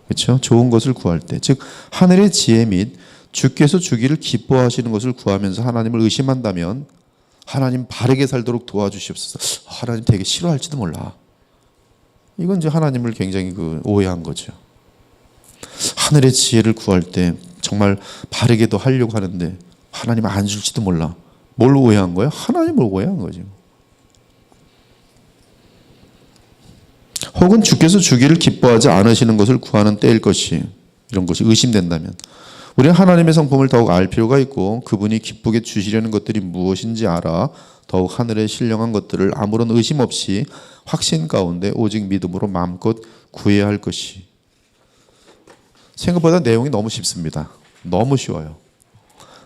그렇죠? 좋은 것을 구할 때, 즉 하늘의 지혜 및 주께서 주기를 기뻐하시는 것을 구하면서 하나님을 의심한다면 하나님 바르게 살도록 도와주시옵소서. 하나님 되게 싫어할지도 몰라. 이건 이제 하나님을 굉장히 오해한 거죠. 하늘의 지혜를 구할 때 정말 바르게도 하려고 하는데 하나님 안 줄지도 몰라. 뭘 오해한 거예요? 하나님을 오해한 거죠. 혹은 주께서 주기를 기뻐하지 않으시는 것을 구하는 때일 것이 이런 것이 의심된다면 우리는 하나님의 성품을 더욱 알 필요가 있고 그분이 기쁘게 주시려는 것들이 무엇인지 알아 더욱 하늘의 신령한 것들을 아무런 의심 없이 확신 가운데 오직 믿음으로 마음껏 구해야 할 것이. 생각보다 내용이 너무 쉽습니다. 너무 쉬워요.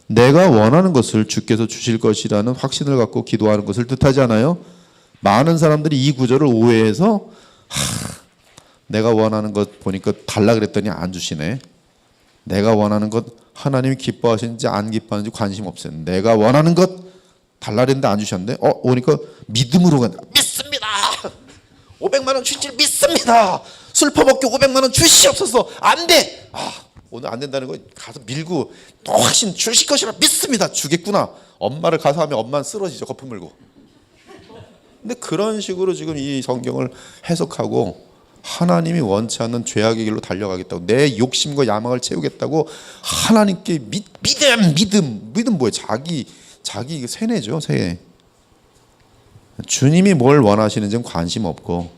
내가 원하는 것을 주께서 주실 것이라는 확신을 갖고 기도하는 것을 뜻하지 않아요? 많은 사람들이 이 구절을 오해해서 내가 원하는 것 보니까 달라 그랬더니 안 주시네. 내가 원하는 것 하나님이 기뻐하시는지 안 기뻐하는지 관심 없어요. 내가 원하는 것 달라 그랬는데 안 주셨는데 오니까 믿음으로 간다. 믿습니다. 500만 원 주실 믿습니다. 술 퍼먹게 500만 원 주시옵소서. 안 돼. 오늘 안 된다는 거 가서 밀고 또 확신 주실 것이라 믿습니다. 주겠구나. 엄마를 가서 하면 엄마는 쓰러지죠. 거품 물고. 근데 그런 식으로 지금 이 성경을 해석하고 하나님이 원치 않는 죄악의 길로 달려가겠다고, 내 욕심과 야망을 채우겠다고 하나님께 믿음 뭐예요? 자기 세뇌죠, 세뇌. 주님이 뭘 원하시는지는 관심 없고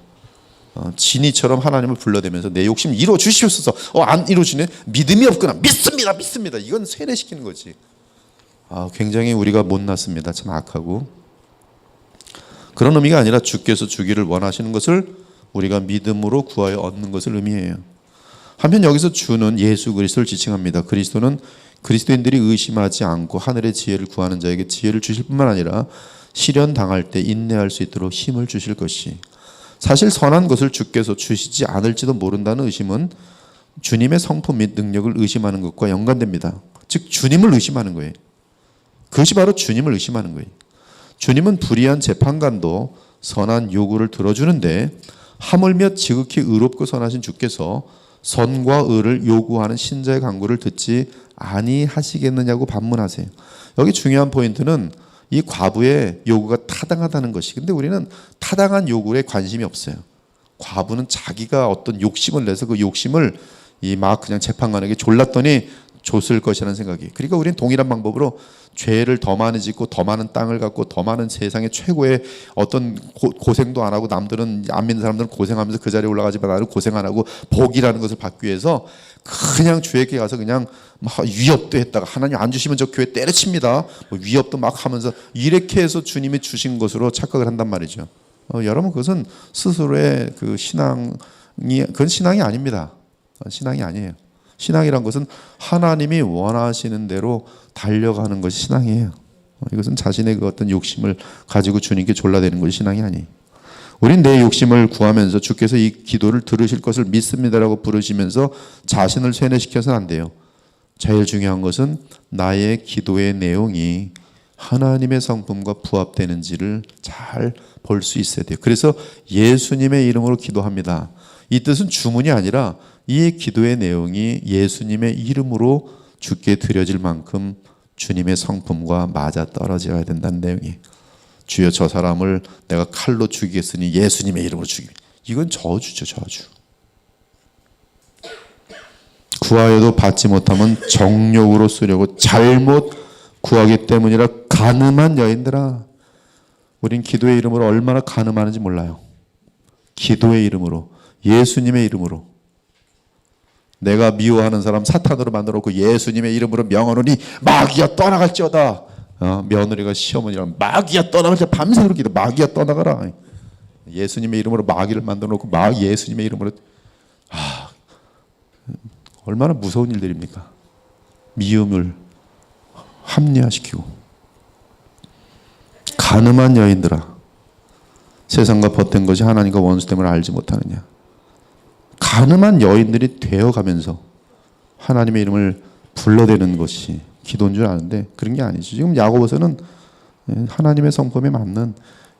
진이처럼 하나님을 불러대면서 내 욕심 이루어 주시옵소서. 안 이루어지네. 믿음이 없구나. 믿습니다. 이건 세뇌시키는 거지. 굉장히 우리가 못났습니다. 참 악하고. 그런 의미가 아니라 주께서 주기를 원하시는 것을 우리가 믿음으로 구하여 얻는 것을 의미해요. 한편 여기서 주는 예수 그리스도를 지칭합니다. 그리스도는 그리스도인들이 의심하지 않고 하늘의 지혜를 구하는 자에게 지혜를 주실 뿐만 아니라 시련 당할 때 인내할 수 있도록 힘을 주실 것이. 사실 선한 것을 주께서 주시지 않을지도 모른다는 의심은 주님의 성품 및 능력을 의심하는 것과 연관됩니다. 즉 주님을 의심하는 거예요. 그것이 바로 주님을 의심하는 거예요. 주님은 불의한 재판관도 선한 요구를 들어주는데 하물며 지극히 의롭고 선하신 주께서 선과 의를 요구하는 신자의 간구를 듣지 아니하시겠느냐고 반문하세요. 여기 중요한 포인트는 이 과부의 요구가 타당하다는 것이. 근데 우리는 타당한 요구에 관심이 없어요. 과부는 자기가 어떤 욕심을 내서 그 욕심을 막 그냥 재판관에게 졸랐더니 줬을 것이라는 생각이. 그러니까 우리는 동일한 방법으로 죄를 더 많이 짓고 더 많은 땅을 갖고 더 많은 세상의 최고의 어떤 고생도 안 하고, 남들은 안 믿는 사람들은 고생하면서 그 자리에 올라가지만 나는 고생 안 하고 복이라는 것을 받기 위해서 그냥 주에게 가서 그냥 막 위협도 했다가 하나님 안 주시면 저 교회 때려칩니다. 위협도 막 하면서 이렇게 해서 주님이 주신 것으로 착각을 한단 말이죠. 여러분 그것은 스스로의 그 그건 신앙이 아닙니다. 신앙이 아니에요. 신앙이란 것은 하나님이 원하시는 대로 달려가는 것이 신앙이에요. 이것은 자신의 그 어떤 욕심을 가지고 주님께 졸라대는 것이 신앙이 아니에요. 우린 내 욕심을 구하면서 주께서 이 기도를 들으실 것을 믿습니다라고 부르시면서 자신을 세뇌시켜서는 안 돼요. 제일 중요한 것은 나의 기도의 내용이 하나님의 성품과 부합되는지를 잘 볼 수 있어야 돼요. 그래서 예수님의 이름으로 기도합니다. 이 뜻은 주문이 아니라 이 기도의 내용이 예수님의 이름으로 주께 드려질 만큼 주님의 성품과 맞아 떨어져야 된다는 내용이에요. 주여 저 사람을 내가 칼로 죽이겠으니 예수님의 이름으로 죽이. 이건 저주죠, 저주. 구하여도 받지 못하면 정욕으로 쓰려고 잘못 구하기 때문이라 간음한 여인들아. 우린 기도의 이름으로 얼마나 간음하는지 몰라요. 기도의 이름으로, 예수님의 이름으로. 내가 미워하는 사람 사탄으로 만들어놓고 예수님의 이름으로 명하노니 마귀야 떠나갈지어다. 며느리가 시어머니랑 마귀야 떠나갈 때 밤새도록 기도. 마귀야 떠나가라. 예수님의 이름으로 마귀를 만들어놓고 예수님의 이름으로. 얼마나 무서운 일들입니까? 미움을 합리화시키고. 간음한 여인들아, 세상과 벗된 것이 하나님과 원수됨을 알지 못하느냐. 간음한 여인들이 되어가면서 하나님의 이름을 불러대는 것이 기도인 줄 아는데 그런 게 아니죠. 지금 야고보서는 하나님의 성품에 맞는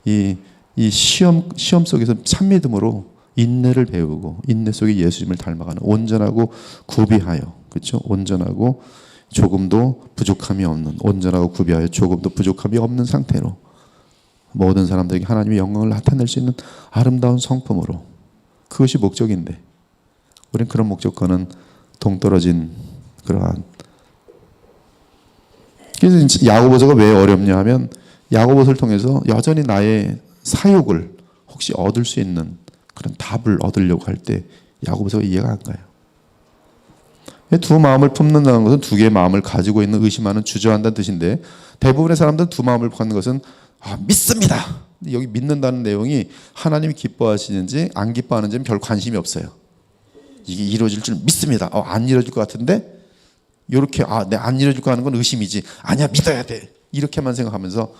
이 시험 속에서 참믿음으로 인내를 배우고 인내 속에 예수님을 닮아가는 온전하고 구비하여, 그렇죠? 온전하고 조금도 부족함이 없는, 온전하고 구비하여 조금도 부족함이 없는 상태로 모든 사람들에게 하나님의 영광을 나타낼 수 있는 아름다운 성품으로. 그것이 목적인데 우리는 그런 목적과는 동떨어진 그러한. 그래서 야고보서가 왜 어렵냐 하면 야고보서를 통해서 여전히 나의 사욕을 혹시 얻을 수 있는 그런 답을 얻으려고 할 때 야고보서가 이해가 안 가요. 두 마음을 품는다는 것은 두 개의 마음을 가지고 있는, 의심하는, 주저한다는 뜻인데 대부분의 사람들은 두 마음을 갖는 것은 믿습니다. 여기 믿는다는 내용이 하나님이 기뻐하시는지 안 기뻐하는지는 별 관심이 없어요. 이게 이루어질 줄 믿습니다. 안 이루어질 것 같은데 이렇게 안 이루어질 거 하는 건 의심이지. 아니야, 믿어야 돼. 이렇게만 생각하면서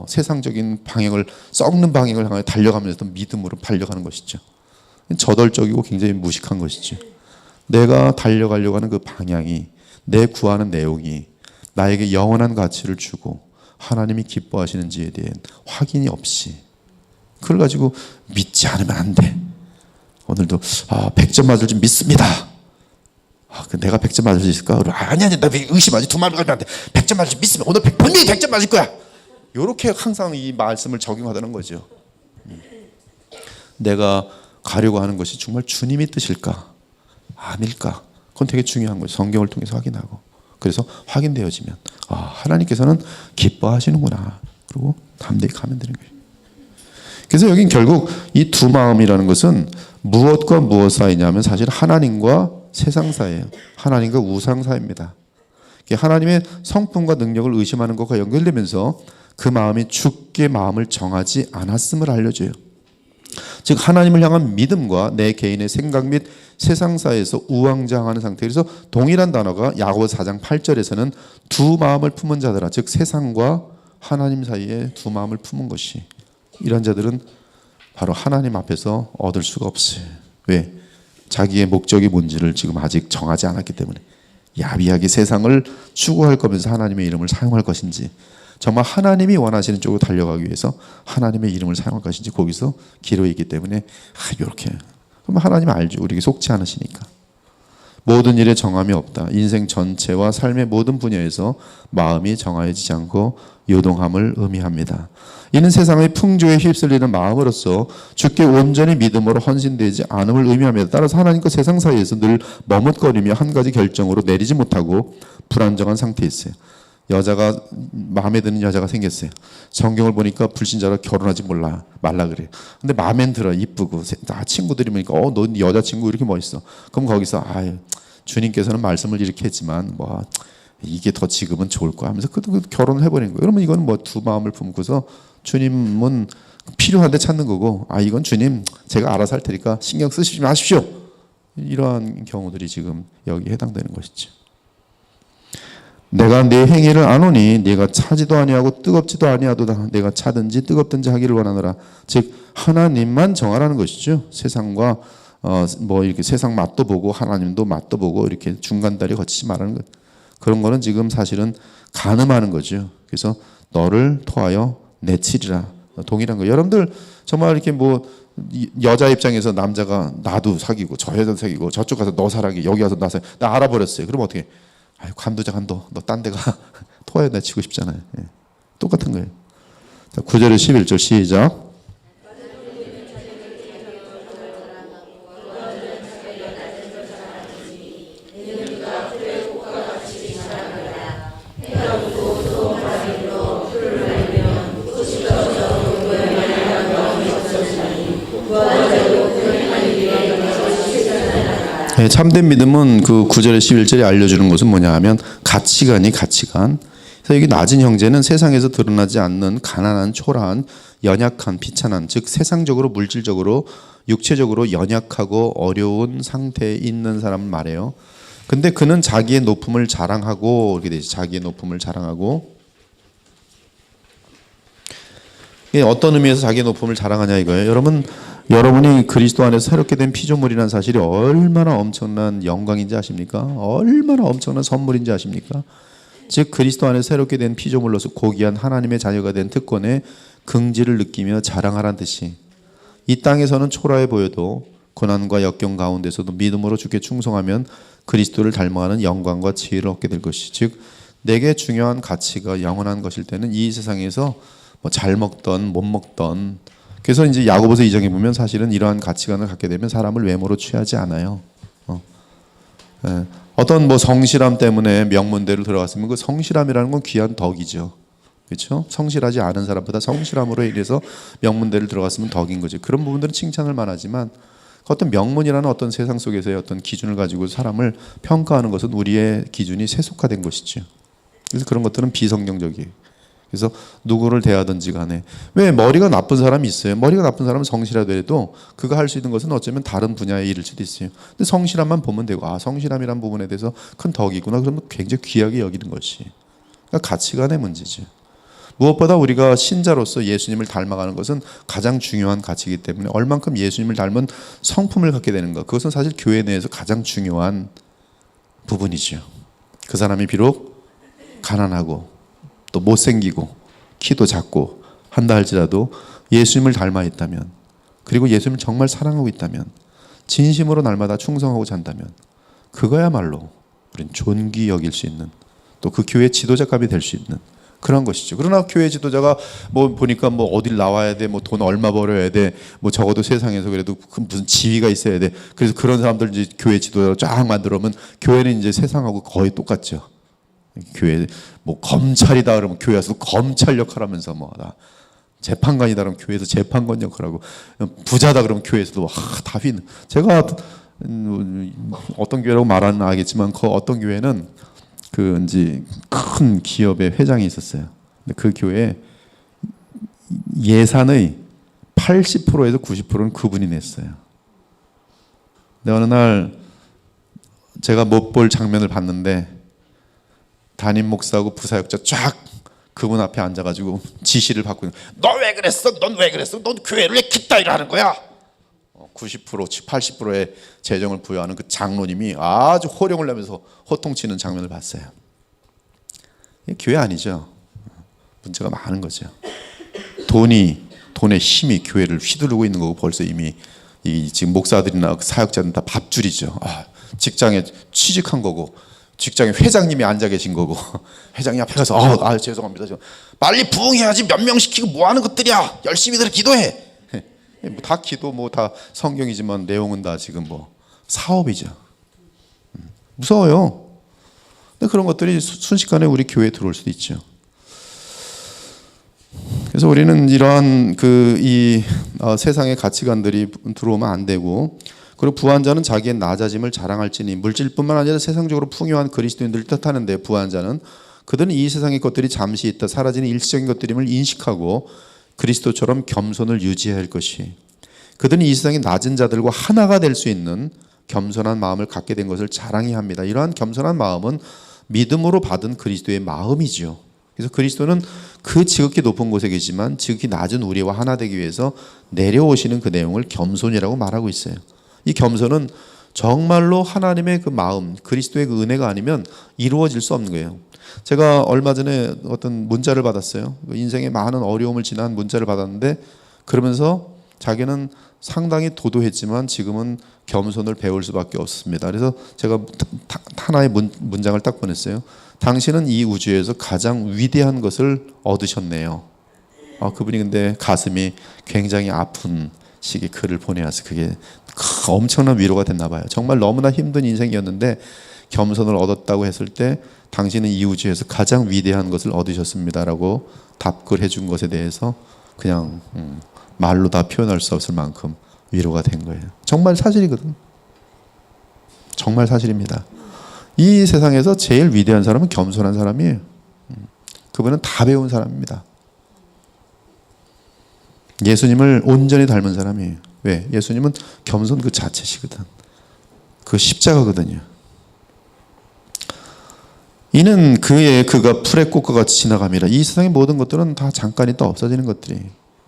세상적인 방향을, 썩는 방향을 향해 달려가면서 믿음으로 달려가는 것이죠. 저돌적이고 굉장히 무식한 것이죠. 내가 달려가려고 하는 그 방향이, 내 구하는 내용이 나에게 영원한 가치를 주고 하나님이 기뻐하시는지에 대한 확인이 없이 그걸 가지고 믿지 않으면 안 돼. 오늘도 100점 맞을 줄 믿습니다. 내가 100점 맞을 수 있을까? 아니 나 의심하지. 두 마음을 가지면 안 돼. 100점 맞을 줄 믿으면 오늘 분명히 100점 맞을 거야. 이렇게 항상 이 말씀을 적용하다는 거죠. 내가 가려고 하는 것이 정말 주님의 뜻일까? 아닐까? 그건 되게 중요한 거죠. 성경을 통해서 확인하고. 그래서 확인되어지면 하나님께서는 기뻐하시는구나. 그리고 담대히 가면 되는 거예요. 그래서 여긴 결국 이 두 마음이라는 것은 무엇과 무엇 사이냐면 사실 하나님과 세상 사이예요. 하나님과 우상 사이입니다. 하나님의 성품과 능력을 의심하는 것과 연결되면서 그 마음이 주께 마음을 정하지 않았음을 알려줘요. 즉 하나님을 향한 믿음과 내 개인의 생각 및 세상 사이에서 우왕좌왕하는 상태. 그래서 동일한 단어가 야고보서 4장 8절에서는 두 마음을 품은 자들아, 즉 세상과 하나님 사이에 두 마음을 품은 것이, 이런 자들은 바로 하나님 앞에서 얻을 수가 없어요. 왜? 자기의 목적이 뭔지를 지금 아직 정하지 않았기 때문에. 야비하게 세상을 추구할 거면서 하나님의 이름을 사용할 것인지, 정말 하나님이 원하시는 쪽으로 달려가기 위해서 하나님의 이름을 사용할 것인지, 거기서 기로에 있기 때문에 이렇게. 그럼 하나님 알죠. 우리에게 속지 않으시니까. 모든 일에 정함이 없다. 인생 전체와 삶의 모든 분야에서 마음이 정하여지지 않고 요동함을 의미합니다. 이는 세상의 풍조에 휩쓸리는 마음으로서 주께 온전히 믿음으로 헌신되지 않음을 의미합니다. 따라서 하나님과 세상 사이에서 늘 머뭇거리며 한 가지 결정으로 내리지 못하고 불안정한 상태에 있어요. 여자가 마음에 드는 여자가 생겼어요. 성경을 보니까 불신자로 결혼하지 말라 그래요. 근데 마음엔 들어, 이쁘고 친구들이 보니까 너 여자친구 이렇게 멋있어. 그럼 거기서 주님께서는 말씀을 이렇게 했지만 이게 더 지금은 좋을 거야 하면서 그 결혼을 해버리는 거예요. 그러면 이건 두 마음을 품고서 주님은 필요한데 찾는 거고, 이건 주님 제가 알아서 할 테니까 신경 쓰시지 마십시오. 이러한 경우들이 지금 여기에 해당되는 것이죠. 내가 네 행위를 아노니 네가 차지도 아니하고 뜨겁지도 아니하도다. 내가 차든지 뜨겁든지 하기를 원하노라. 즉 하나님만 정하라는 것이죠. 세상과 이렇게 세상 맛도 보고 하나님도 맛도 보고 이렇게 중간다리 거치지 말라는 것. 그런 거는 지금 사실은 간음하는 거죠. 그래서 너를 토하여 내치리라. 동일한 거. 여러분들 정말 이렇게 여자 입장에서 남자가 나도 사귀고 저 여자도 사귀고 저쪽 가서 너 사랑해, 여기 가서 나 알아버렸어요. 그럼 어떻게? 관두자, 너 딴 데가. 토하여 내치고 싶잖아요. 예. 똑같은 거예요. 9절에 11절 시작. 참된 믿음은 그 9절에 11절에 알려주는 것은 뭐냐 하면 가치관. 그래서 여기 낮은 형제는 세상에서 드러나지 않는 가난한, 초라한, 연약한, 비천한, 즉 세상적으로 물질적으로 육체적으로 연약하고 어려운 상태에 있는 사람을 말해요. 근데 그는 자기의 높음을 자랑하고, 이렇게 되죠. 자기의 높음을 자랑하고. 어떤 의미에서 자기의 높음을 자랑하냐 이거예요. 여러분이 그리스도 안에서 새롭게 된 피조물이라는 사실이 얼마나 엄청난 영광인지 아십니까? 얼마나 엄청난 선물인지 아십니까? 즉 그리스도 안에서 새롭게 된 피조물로서 고귀한 하나님의 자녀가 된 특권의 긍지를 느끼며 자랑하라는 뜻이, 이 땅에서는 초라해 보여도 고난과 역경 가운데서도 믿음으로 주께 충성하면 그리스도를 닮아가는 영광과 지혜를 얻게 될 것이, 즉 내게 중요한 가치가 영원한 것일 때는 이 세상에서 잘 먹던 못 먹던, 그래서 이제 야고보서 2장에 보면 사실은 이러한 가치관을 갖게 되면 사람을 외모로 취하지 않아요. 어떤 성실함 때문에 명문대로 들어갔으면 그 성실함이라는 건 귀한 덕이죠. 그렇죠? 성실하지 않은 사람보다 성실함으로 인해서 명문대를 들어갔으면 덕인 거죠. 그런 부분들은 칭찬을 만하지만 어떤 명문이라는 어떤 세상 속에서의 어떤 기준을 가지고 사람을 평가하는 것은 우리의 기준이 세속화된 것이죠. 그래서 그런 것들은 비성경적이에요. 그래서 누구를 대하든지 간에, 왜 머리가 나쁜 사람이 있어요. 머리가 나쁜 사람은 성실하더라도 그가 할 수 있는 것은 어쩌면 다른 분야의 일일 수도 있어요. 근데 성실함만 보면 되고, 성실함이란 부분에 대해서 큰 덕이 있구나. 그러면 굉장히 귀하게 여기는 것이, 그러니까 가치관의 문제죠. 무엇보다 우리가 신자로서 예수님을 닮아가는 것은 가장 중요한 가치이기 때문에 얼만큼 예수님을 닮은 성품을 갖게 되는가, 그것은 사실 교회 내에서 가장 중요한 부분이죠. 그 사람이 비록 가난하고 또 못생기고 키도 작고 한다 할지라도 예수님을 닮아 있다면, 그리고 예수님을 정말 사랑하고 있다면, 진심으로 날마다 충성하고 잔다면, 그거야말로 우린 존귀 여길 수 있는, 또 그 교회 지도자감이 될 수 있는 그런 것이죠. 그러나 교회 지도자가 뭐 보니까 뭐 어딜 나와야 돼, 뭐 돈 얼마 벌어야 돼, 뭐 적어도 세상에서 그래도 무슨 지위가 있어야 돼. 그래서 그런 사람들 이제 교회 지도자로 쫙 만들어 놓으면 교회는 이제 세상하고 거의 똑같죠. 교회 뭐 검찰이다 그러면 교회에서 검찰 역할하면서 뭐다. 재판관이다 그러면 교회에서 재판관 역할하고, 부자다 그러면 교회에서도 다 휘는. 제가 어떤 교회라고 말하는 알겠지만 그 어떤 교회는 그 이제 큰 기업의 회장이 있었어요. 근데 그 교회 예산의 80%에서 90%는 그분이 냈어요. 근데 어느 날 제가 못 볼 장면을 봤는데 담임 목사하고 부사역자 쫙 그분 앞에 앉아가지고 지시를 받고 있는. 너 왜 그랬어? 넌 왜 그랬어? 넌 교회를 왜 kit다이를 하는 거야? 90%, 80%의 재정을 부여하는 그 장로님이 아주 호령을 내면서 호통치는 장면을 봤어요. 교회 아니죠. 문제가 많은 거죠. 돈의 힘이 교회를 휘두르고 있는 거고, 벌써 이미 지금 목사들이나 사역자들은 다 밥줄이죠. 직장에 취직한 거고, 직장에 회장님이 앉아 계신 거고, 회장님 앞에 가서 죄송합니다. 빨리 부흥해야지, 몇 명 시키고 뭐 하는 것들이야. 열심히들 기도해. 다 기도 다 성경이지만 내용은 다 지금 사업이죠. 무서워요. 근데 그런 것들이 순식간에 우리 교회에 들어올 수도 있죠. 그래서 우리는 이러한 세상의 가치관들이 들어오면 안 되고, 그리고 부한 자는 자기의 낮아짐을 자랑할지니, 물질뿐만 아니라 세상적으로 풍요한 그리스도인들을 뜻하는데, 부한 자는 그들은 이 세상의 것들이 잠시 있다 사라지는 일시적인 것들임을 인식하고 그리스도처럼 겸손을 유지해야 할 것이, 그들은 이 세상의 낮은 자들과 하나가 될 수 있는 겸손한 마음을 갖게 된 것을 자랑해야 합니다. 이러한 겸손한 마음은 믿음으로 받은 그리스도의 마음이죠. 그래서 그리스도는 그 지극히 높은 곳에 계시지만 지극히 낮은 우리와 하나 되기 위해서 내려오시는 그 내용을 겸손이라고 말하고 있어요. 이 겸손은 정말로 하나님의 그 마음, 그리스도의 그 은혜가 아니면 이루어질 수 없는 거예요. 제가 얼마 전에 어떤 문자를 받았어요. 인생의 많은 어려움을 지난 문자를 받았는데, 그러면서 자기는 상당히 도도했지만 지금은 겸손을 배울 수밖에 없습니다. 그래서 제가 하나의 문장을 딱 보냈어요. 당신은 이 우주에서 가장 위대한 것을 얻으셨네요. 그분이 근데 가슴이 굉장히 아픈 식의 글을 보내와서 그게 엄청난 위로가 됐나 봐요. 정말 너무나 힘든 인생이었는데 겸손을 얻었다고 했을 때 당신은 이 우주에서 가장 위대한 것을 얻으셨습니다라고 답글 해준 것에 대해서 그냥 말로 다 표현할 수 없을 만큼 위로가 된 거예요. 정말 사실이거든. 정말 사실입니다. 이 세상에서 제일 위대한 사람은 겸손한 사람이에요. 그분은 다 배운 사람입니다. 예수님을 온전히 닮은 사람이에요. 왜? 예수님은 겸손 그 자체시거든. 그 십자가거든요. 이는 그가 풀의 꽃과 같이 지나갑니다. 이 세상의 모든 것들은 다 잠깐 있다 없어지는 것들이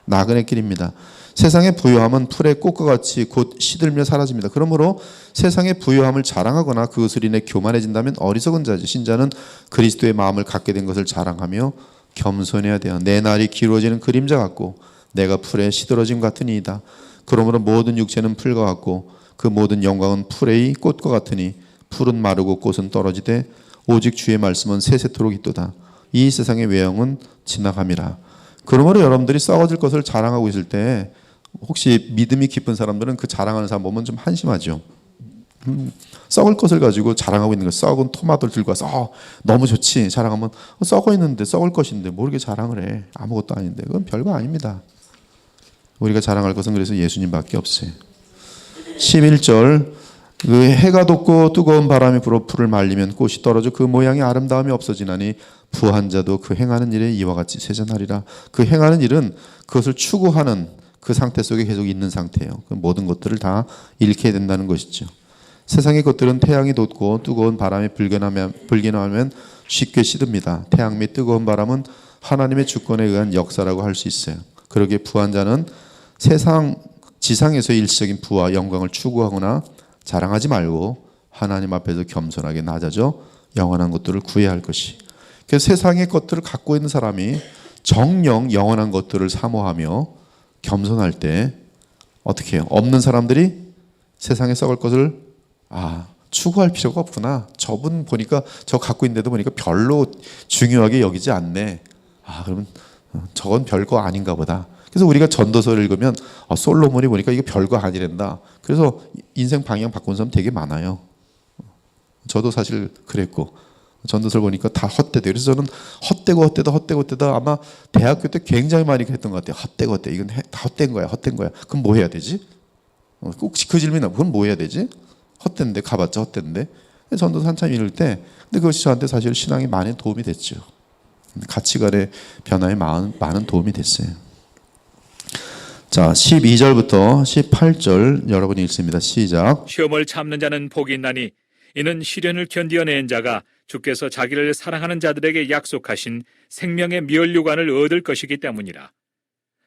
나그네 길입니다. 세상의 부요함은 풀의 꽃과 같이 곧 시들며 사라집니다. 그러므로 세상의 부요함을 자랑하거나 그것을 인해 교만해진다면 어리석은 자지. 신자는 그리스도의 마음을 갖게 된 것을 자랑하며 겸손해야 돼요. 내 날이 길어지는 그림자 같고 내가 풀에 시들어짐 같으니이다. 그러므로 모든 육체는 풀과 같고 그 모든 영광은 풀의 꽃과 같으니 풀은 마르고 꽃은 떨어지되 오직 주의 말씀은 세세토록 있도다. 이 세상의 외형은 지나감이라. 그러므로 여러분들이 썩어질 것을 자랑하고 있을 때 혹시 믿음이 깊은 사람들은 그 자랑하는 사람 보면 좀 한심하죠. 썩을 것을 가지고 자랑하고 있는 거예요. 썩은 토마토를 들고 와서 너무 좋지 자랑하면 썩어 있는데 썩을 것인데 모르게 자랑을 해. 아무것도 아닌데 그건 별거 아닙니다. 우리가 자랑할 것은 그래서 예수님밖에 없어요. 11절 그 해가 돋고 뜨거운 바람이 불어 풀을 말리면 꽃이 떨어져 그 모양의 아름다움이 없어지나니 부한 자도 그 행하는 일에 이와 같이 세잔하리라. 그 행하는 일은 그것을 추구하는 그 상태 속에 계속 있는 상태예요. 그 모든 것들을 다 잃게 된다는 것이죠. 세상의 것들은 태양이 돋고 뜨거운 바람이 불겨나면 쉽게 시듭니다. 태양 및 뜨거운 바람은 하나님의 주권에 의한 역사라고 할 수 있어요. 그러기에 부한 자는 지상에서의 일시적인 부와 영광을 추구하거나 자랑하지 말고 하나님 앞에서 겸손하게 낮아져 영원한 것들을 구해야 할 것이. 그래서 세상의 것들을 갖고 있는 사람이 정령 영원한 것들을 사모하며 겸손할 때 어떻게 해요? 없는 사람들이 세상에 썩을 것을 추구할 필요가 없구나. 저분 보니까 저 갖고 있는데도 보니까 별로 중요하게 여기지 않네. 그러면 저건 별거 아닌가 보다. 그래서 우리가 전도서를 읽으면 솔로몬이 보니까 이게 별거 아니란다. 그래서 인생 방향 바꾼 사람 되게 많아요. 저도 사실 그랬고 전도서를 보니까 다 헛되대. 그래서 저는 헛되고 아마 대학교 때 굉장히 많이 했던 것 같아요. 헛되고 이건 다 헛된 거야. 그럼 뭐 해야 되지? 꼭 그 질문이 나고 그럼 뭐 해야 되지? 헛된데 가봤자 헛된데. 전도서 한참 읽을 때 근데 그것이 저한테 사실 신앙에 많이 도움이 됐죠. 가치관의 변화에 많은 도움이 됐어요. 자, 12절부터 18절 여러분이 읽습니다. 시작. 시험을 참는 자는 복이 있나니 이는 시련을 견디어낸 자가 주께서 자기를 사랑하는 자들에게 약속하신 생명의 면류관을 얻을 것이기 때문이라.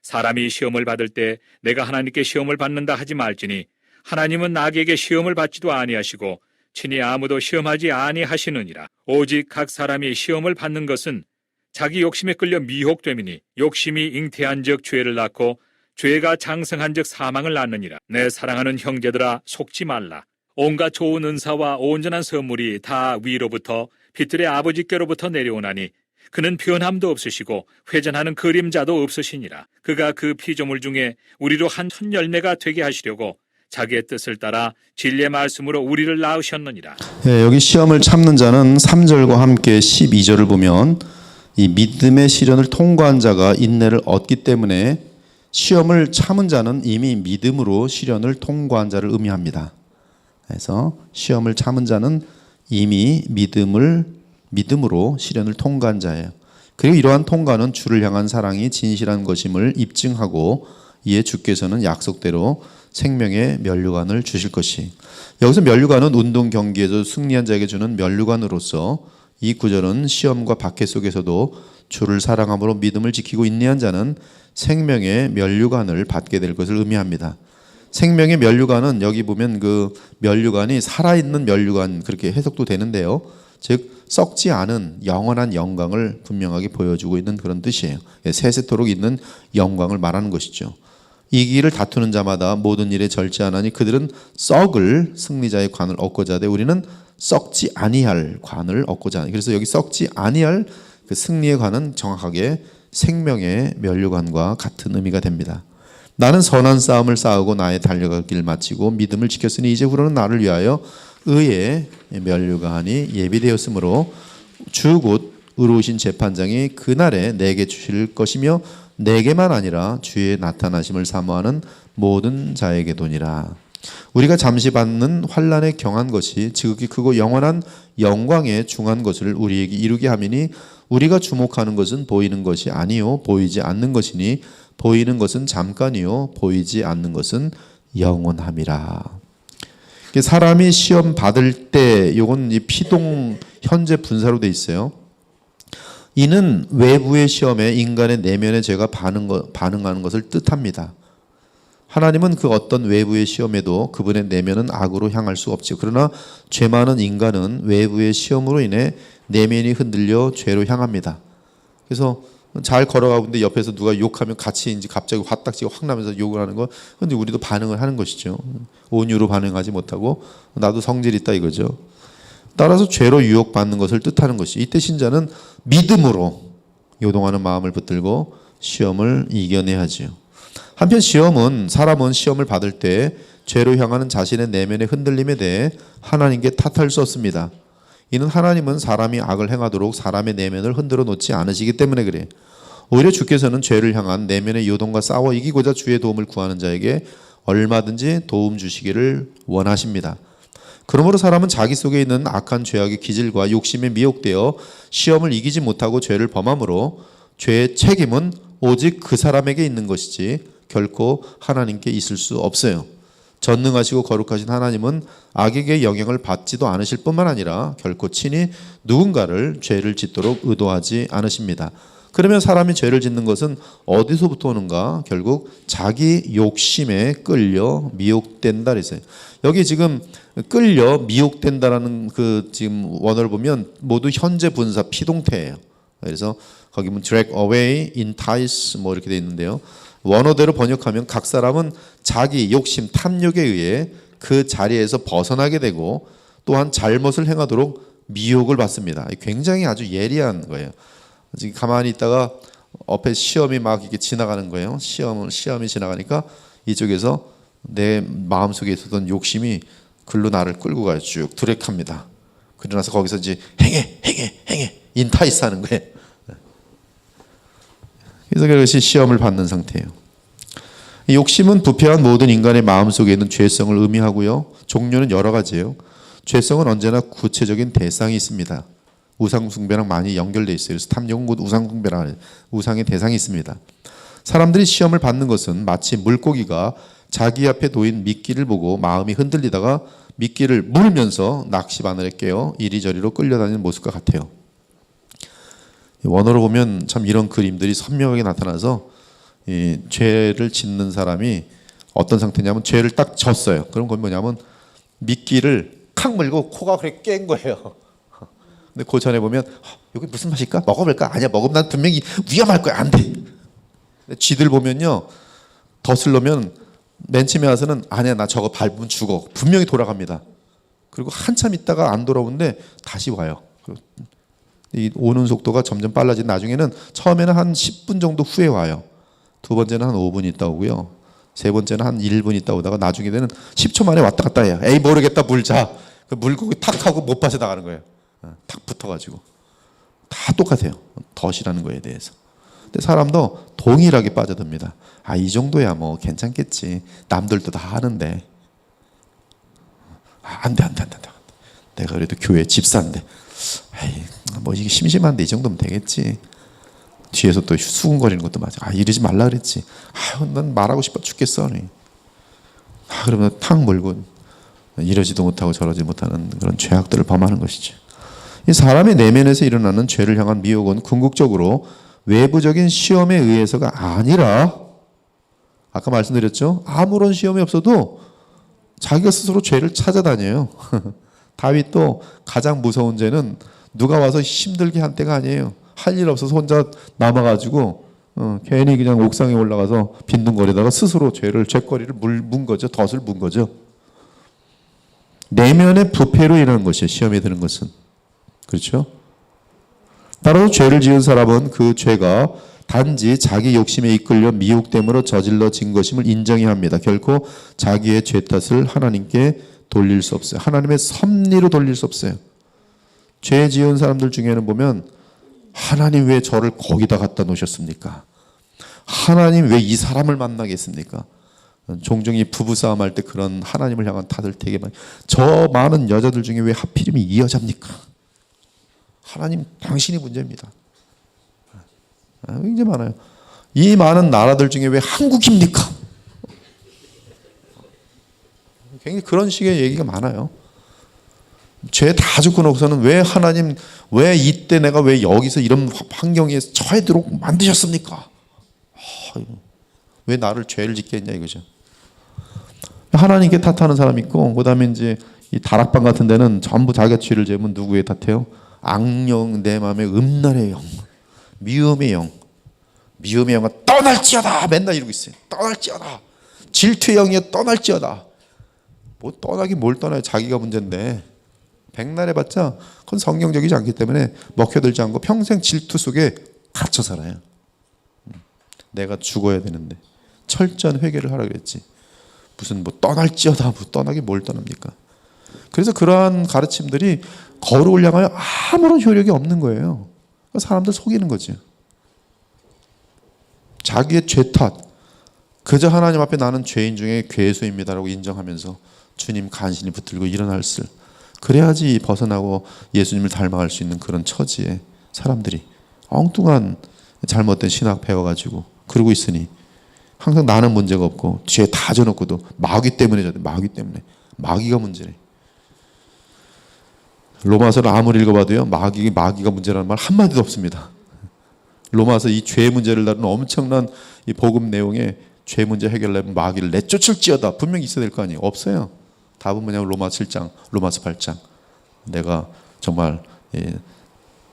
사람이 시험을 받을 때 내가 하나님께 시험을 받는다 하지 말지니 하나님은 악에게 시험을 받지도 아니하시고 친히 아무도 시험하지 아니하시느니라. 오직 각 사람이 시험을 받는 것은 자기 욕심에 끌려 미혹됨이니 욕심이 잉태한즉 죄를 낳고 죄가 장성한즉 사망을 낳느니라. 내 사랑하는 형제들아 속지 말라. 온갖 좋은 은사와 온전한 선물이 다 위로부터 빛들의 아버지께로부터 내려오나니 그는 변함도 없으시고 회전하는 그림자도 없으시니라. 그가 그 피조물 중에 우리로 한 첫 열매가 되게 하시려고 자기의 뜻을 따라 진리의 말씀으로 우리를 낳으셨느니라. 여기 시험을 참는 자는 3절과 함께 12절을 보면 이 믿음의 시련을 통과한 자가 인내를 얻기 때문에 시험을 참은 자는 이미 믿음으로 시련을 통과한 자를 의미합니다. 그래서 시험을 참은 자는 이미 믿음으로 시련을 통과한 자예요. 그리고 이러한 통과는 주를 향한 사랑이 진실한 것임을 입증하고 이에 주께서는 약속대로 생명의 면류관을 주실 것이. 여기서 면류관은 운동 경기에서 승리한 자에게 주는 면류관으로서 이 구절은 시험과 박해 속에서도 주를 사랑함으로 믿음을 지키고 인내한 자는 생명의 면류관을 받게 될 것을 의미합니다. 생명의 면류관은 여기 보면 그 면류관이 살아있는 면류관 그렇게 해석도 되는데요. 즉 썩지 않은 영원한 영광을 분명하게 보여주고 있는 그런 뜻이에요. 세세토록 있는 영광을 말하는 것이죠. 이기를 다투는 자마다 모든 일에 절제하나니 그들은 썩을 승리자의 관을 얻고자 하되 우리는 썩지 아니할 관을 얻고자 하니. 그래서 여기 썩지 아니할 그 승리의 관은 정확하게 생명의 면류관과 같은 의미가 됩니다. 나는 선한 싸움을 싸우고 나의 달려갈 길 마치고 믿음을 지켰으니 이제 후로는 나를 위하여 의의 면류관이 예비되었으므로 주 곧 의로우신 재판장이 그날에 내게 주실 것이며 내게만 아니라 주의 나타나심을 사모하는 모든 자에게도니라. 우리가 잠시 받는 환난에 경한 것이 지극히 크고 영원한 영광에 중한 것을 우리에게 이루게 함이니 우리가 주목하는 것은 보이는 것이 아니요 보이지 않는 것이니 보이는 것은 잠깐이요 보이지 않는 것은 영원함이라. 사람이 시험 받을 때 이건 피동 현재 분사로 돼 있어요. 이는 외부의 시험에 인간의 내면의 죄가 반응하는 것을 뜻합니다. 하나님은 그 어떤 외부의 시험에도 그분의 내면은 악으로 향할 수 없죠. 그러나 죄 많은 인간은 외부의 시험으로 인해 내면이 흔들려 죄로 향합니다. 그래서 잘 걸어가고 있는데 옆에서 누가 욕하면 같이 이제 갑자기 화딱지가 확 나면서 욕을 하는 거. 근데 우리도 반응을 하는 것이죠. 온유로 반응하지 못하고 나도 성질 있다 이거죠. 따라서 죄로 유혹받는 것을 뜻하는 것이. 이때 신자는 믿음으로 요동하는 마음을 붙들고 시험을 이겨내야 하지요. 한편 사람은 시험을 받을 때 죄로 향하는 자신의 내면의 흔들림에 대해 하나님께 탓할 수 없습니다. 이는 하나님은 사람이 악을 행하도록 사람의 내면을 흔들어 놓지 않으시기 때문에 그래요. 오히려 주께서는 죄를 향한 내면의 요동과 싸워 이기고자 주의 도움을 구하는 자에게 얼마든지 도움 주시기를 원하십니다. 그러므로 사람은 자기 속에 있는 악한 죄악의 기질과 욕심에 미혹되어 시험을 이기지 못하고 죄를 범함으로 죄의 책임은 오직 그 사람에게 있는 것이지 결코 하나님께 있을 수 없어요. 전능하시고 거룩하신 하나님은 악에게 영향을 받지도 않으실 뿐만 아니라 결코 친히 누군가를 죄를 짓도록 의도하지 않으십니다. 그러면 사람이 죄를 짓는 것은 어디서부터 오는가? 결국 자기 욕심에 끌려 미혹된다 그랬어요. 여기 지금 끌려 미혹된다라는 그 지금 원어를 보면 모두 현재 분사 피동태예요. 그래서 거기 보면 drag away, entice 뭐 이렇게 돼 있는데요. 원어대로 번역하면 각 사람은 자기 욕심, 탐욕에 의해 그 자리에서 벗어나게 되고 또한 잘못을 행하도록 미혹을 받습니다. 굉장히 아주 예리한 거예요. 지금 가만히 있다가 앞에 시험이 막 이렇게 지나가는 거예요. 시험이 지나가니까 이쪽에서 내 마음속에 있었던 욕심이 글로 나를 끌고 가요. 쭉 드래그합니다. 그러고 나서 거기서 이제 행해 인타이스 하는 거예요. 그래서 그것이 시험을 받는 상태예요. 이 욕심은 부패한 모든 인간의 마음속에 있는 죄성을 의미하고요. 종류는 여러 가지예요. 죄성은 언제나 구체적인 대상이 있습니다. 우상 숭배랑 많이 연결되어 있어요. 그래서 탐욕은 곧 우상 숭배라 우상의 대상이 있습니다. 사람들이 시험을 받는 것은 마치 물고기가 자기 앞에 놓인 미끼를 보고 마음이 흔들리다가 미끼를 물면서 낚시바늘에 깨어 이리저리로 끌려다니는 모습과 같아요. 원어로 보면 참 이런 그림들이 선명하게 나타나서 이 죄를 짓는 사람이 어떤 상태냐면 죄를 딱 졌어요. 그럼 그건 뭐냐면 미끼를 칵 물고 코가 그렇게 깬 거예요. 근데 그 전에 보면 여기 무슨 맛일까? 먹어볼까? 아니야, 먹으면 난 분명히 위험할 거야. 안 돼. 근데 쥐들 보면요, 덫을 놓으면 맨 처음에 와서는 아니야, 나 저거 밟으면 죽어. 분명히 돌아갑니다. 그리고 한참 있다가 안 돌아오는데 다시 와요. 이 오는 속도가 점점 빨라진 나중에는 처음에는 한 10분 정도 후에 와요. 두 번째는 한 5분 있다 오고요. 세 번째는 한 1분 있다 오다가 나중에는 10초 만에 왔다 갔다 해요. 에이 모르겠다, 물자. 그 물고기 탁 하고 못 빠져 나가는 거예요. 탁 붙어가지고 다 똑같아요. 덫이라는 거에 대해서. 근데 사람도 동일하게 빠져듭니다. 아, 이 정도야 뭐 괜찮겠지. 남들도 다 하는데. 아, 안 돼. 내가 그래도 교회 집사인데. 에이, 뭐 이게 심심한데 이 정도면 되겠지. 뒤에서 또 수근거리는 것도 맞아. 아, 이러지 말라 그랬지. 아, 난 말하고 싶어 죽겠어. 아, 그러면 탁 몰고 이러지도 못하고 저러지 못하는 그런 죄악들을 범하는 것이죠. 이 사람의 내면에서 일어나는 죄를 향한 미혹은 궁극적으로 외부적인 시험에 의해서가 아니라, 아까 말씀드렸죠, 아무런 시험이 없어도 자기가 스스로 죄를 찾아다녀요. 다윗도 가장 무서운 죄는 누가 와서 힘들게 한 때가 아니에요. 할 일 없어서 혼자 남아가지고 괜히 그냥 옥상에 올라가서 빈둥거리다가 스스로 죄거리를 문 거죠. 덫을 문 거죠. 내면의 부패로 일어나는 것이에요. 시험에 드는 것은. 그렇죠? 따라서 죄를 지은 사람은 그 죄가 단지 자기 욕심에 이끌려 미혹됨으로 저질러진 것임을 인정해야 합니다. 결코 자기의 죄 탓을 하나님께 돌릴 수 없어요. 하나님의 섭리로 돌릴 수 없어요. 죄 지은 사람들 중에는 보면 하나님 왜 저를 거기다 갖다 놓으셨습니까? 하나님 왜 이 사람을 만나겠습니까? 종종 이 부부싸움 할 때 그런 하나님을 향한 탓을 되게 많이. 저 많은 여자들 중에 왜 하필이면 이 여자입니까? 하나님 당신이 문제입니다. 굉장히 많아요. 이 많은 나라들 중에 왜 한국입니까? 굉장히 그런 식의 얘기가 많아요. 죄 다 죽고 나서는 왜 하나님, 왜 이때 내가 왜 여기서 이런 환경에 처해도록 만드셨습니까? 왜 나를 죄를 짓게 했냐 이거죠. 하나님께 탓하는 사람이 있고, 그 다음에 이제 이 다락방 같은 데는 전부 자기가 죄를 지으면 누구에 탓해요? 악령, 내 마음에 음란의 영, 미움의 영. 미움의 영아 떠날지어다 맨날 이러고 있어요. 떠날지어다. 질투의 영이여 떠날지어다. 뭐 떠나긴 뭘 떠나요. 자기가 문제인데. 백날 해봤자 그건 성경적이지 않기 때문에 먹혀들지 않고 평생 질투 속에 갇혀 살아요. 내가 죽어야 되는데 철저한 회개를 하라 그랬지. 무슨 뭐 떠날지어다, 뭐 떠나기 뭘 떠납니까? 그래서 그러한 가르침들이 거룩을 향하여 아무런 효력이 없는 거예요. 사람들 속이는 거죠. 자기의 죄 탓, 그저 하나님 앞에 나는 죄인 중에 괴수입니다라고 인정하면서 주님 간신히 붙들고 일어날 수, 그래야지 벗어나고 예수님을 닮아갈 수 있는 그런 처지에 사람들이 엉뚱한 잘못된 신학 배워가지고 그러고 있으니 항상 나는 문제가 없고 뒤에 다 져놓고도 마귀 때문에 저래. 마귀 때문에. 마귀가 문제래. 로마서를 아무리 읽어봐도요, 마귀가 문제라는 말 한마디도 없습니다. 로마서 이 죄 문제를 다루는 엄청난 이 복음 내용에 죄 문제 해결하려면 마귀를 내쫓을지어다 분명히 있어야 될 거 아니에요. 없어요. 답은 뭐냐면 로마서 7장, 로마서 8장. 내가 정말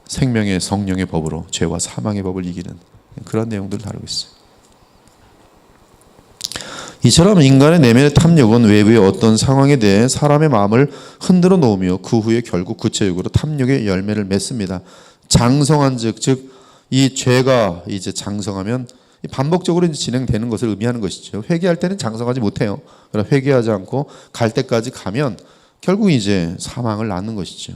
생명의 성령의 법으로 죄와 사망의 법을 이기는 그런 내용들을 다루고 있어요. 이처럼 인간의 내면의 탐욕은 외부의 어떤 상황에 대해 사람의 마음을 흔들어 놓으며 그 후에 결국 구체적으로 탐욕의 열매를 맺습니다. 장성한 즉 이 죄가 이제 장성하면 반복적으로 이제 진행되는 것을 의미하는 것이죠. 회개할 때는 장성하지 못해요. 그러나 회개하지 않고 갈 때까지 가면 결국 이제 사망을 낳는 것이죠.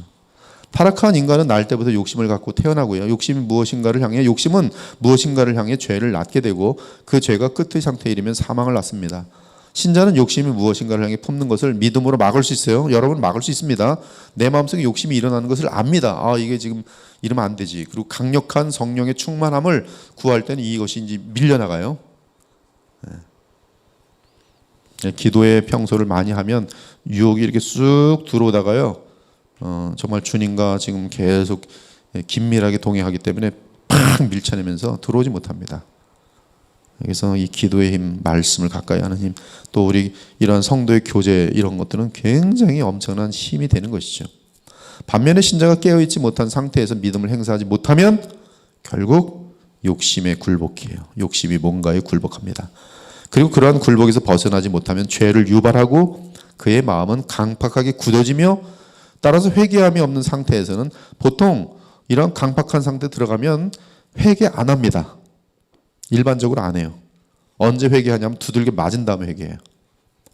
타락한 인간은 날 때부터 욕심을 갖고 태어나고요. 욕심은 무엇인가를 향해 죄를 낳게 되고 그 죄가 끝의 상태에 이르면 사망을 낳습니다. 신자는 욕심이 무엇인가를 향해 품는 것을 믿음으로 막을 수 있어요. 여러분 막을 수 있습니다. 내 마음속에 욕심이 일어나는 것을 압니다. 이게 지금 이러면 안 되지. 그리고 강력한 성령의 충만함을 구할 때는 이것이 이제 밀려나가요. 기도의 평소를 많이 하면 유혹이 이렇게 쑥 들어오다가요. 정말 주님과 지금 계속 긴밀하게 동행하기 때문에 팍 밀쳐내면서 들어오지 못합니다. 그래서 이 기도의 힘, 말씀을 가까이 하는 힘, 또 우리 이러한 성도의 교제 이런 것들은 굉장히 엄청난 힘이 되는 것이죠. 반면에 신자가 깨어있지 못한 상태에서 믿음을 행사하지 못하면 결국 욕심에 굴복해요. 욕심이 뭔가에 굴복합니다. 그리고 그러한 굴복에서 벗어나지 못하면 죄를 유발하고 그의 마음은 강팍하게 굳어지며 따라서 회개함이 없는 상태에서는 보통 이런 강팍한 상태에 들어가면 회개 안 합니다. 일반적으로 안 해요. 언제 회개하냐면 두들겨 맞은 다음에 회개해요.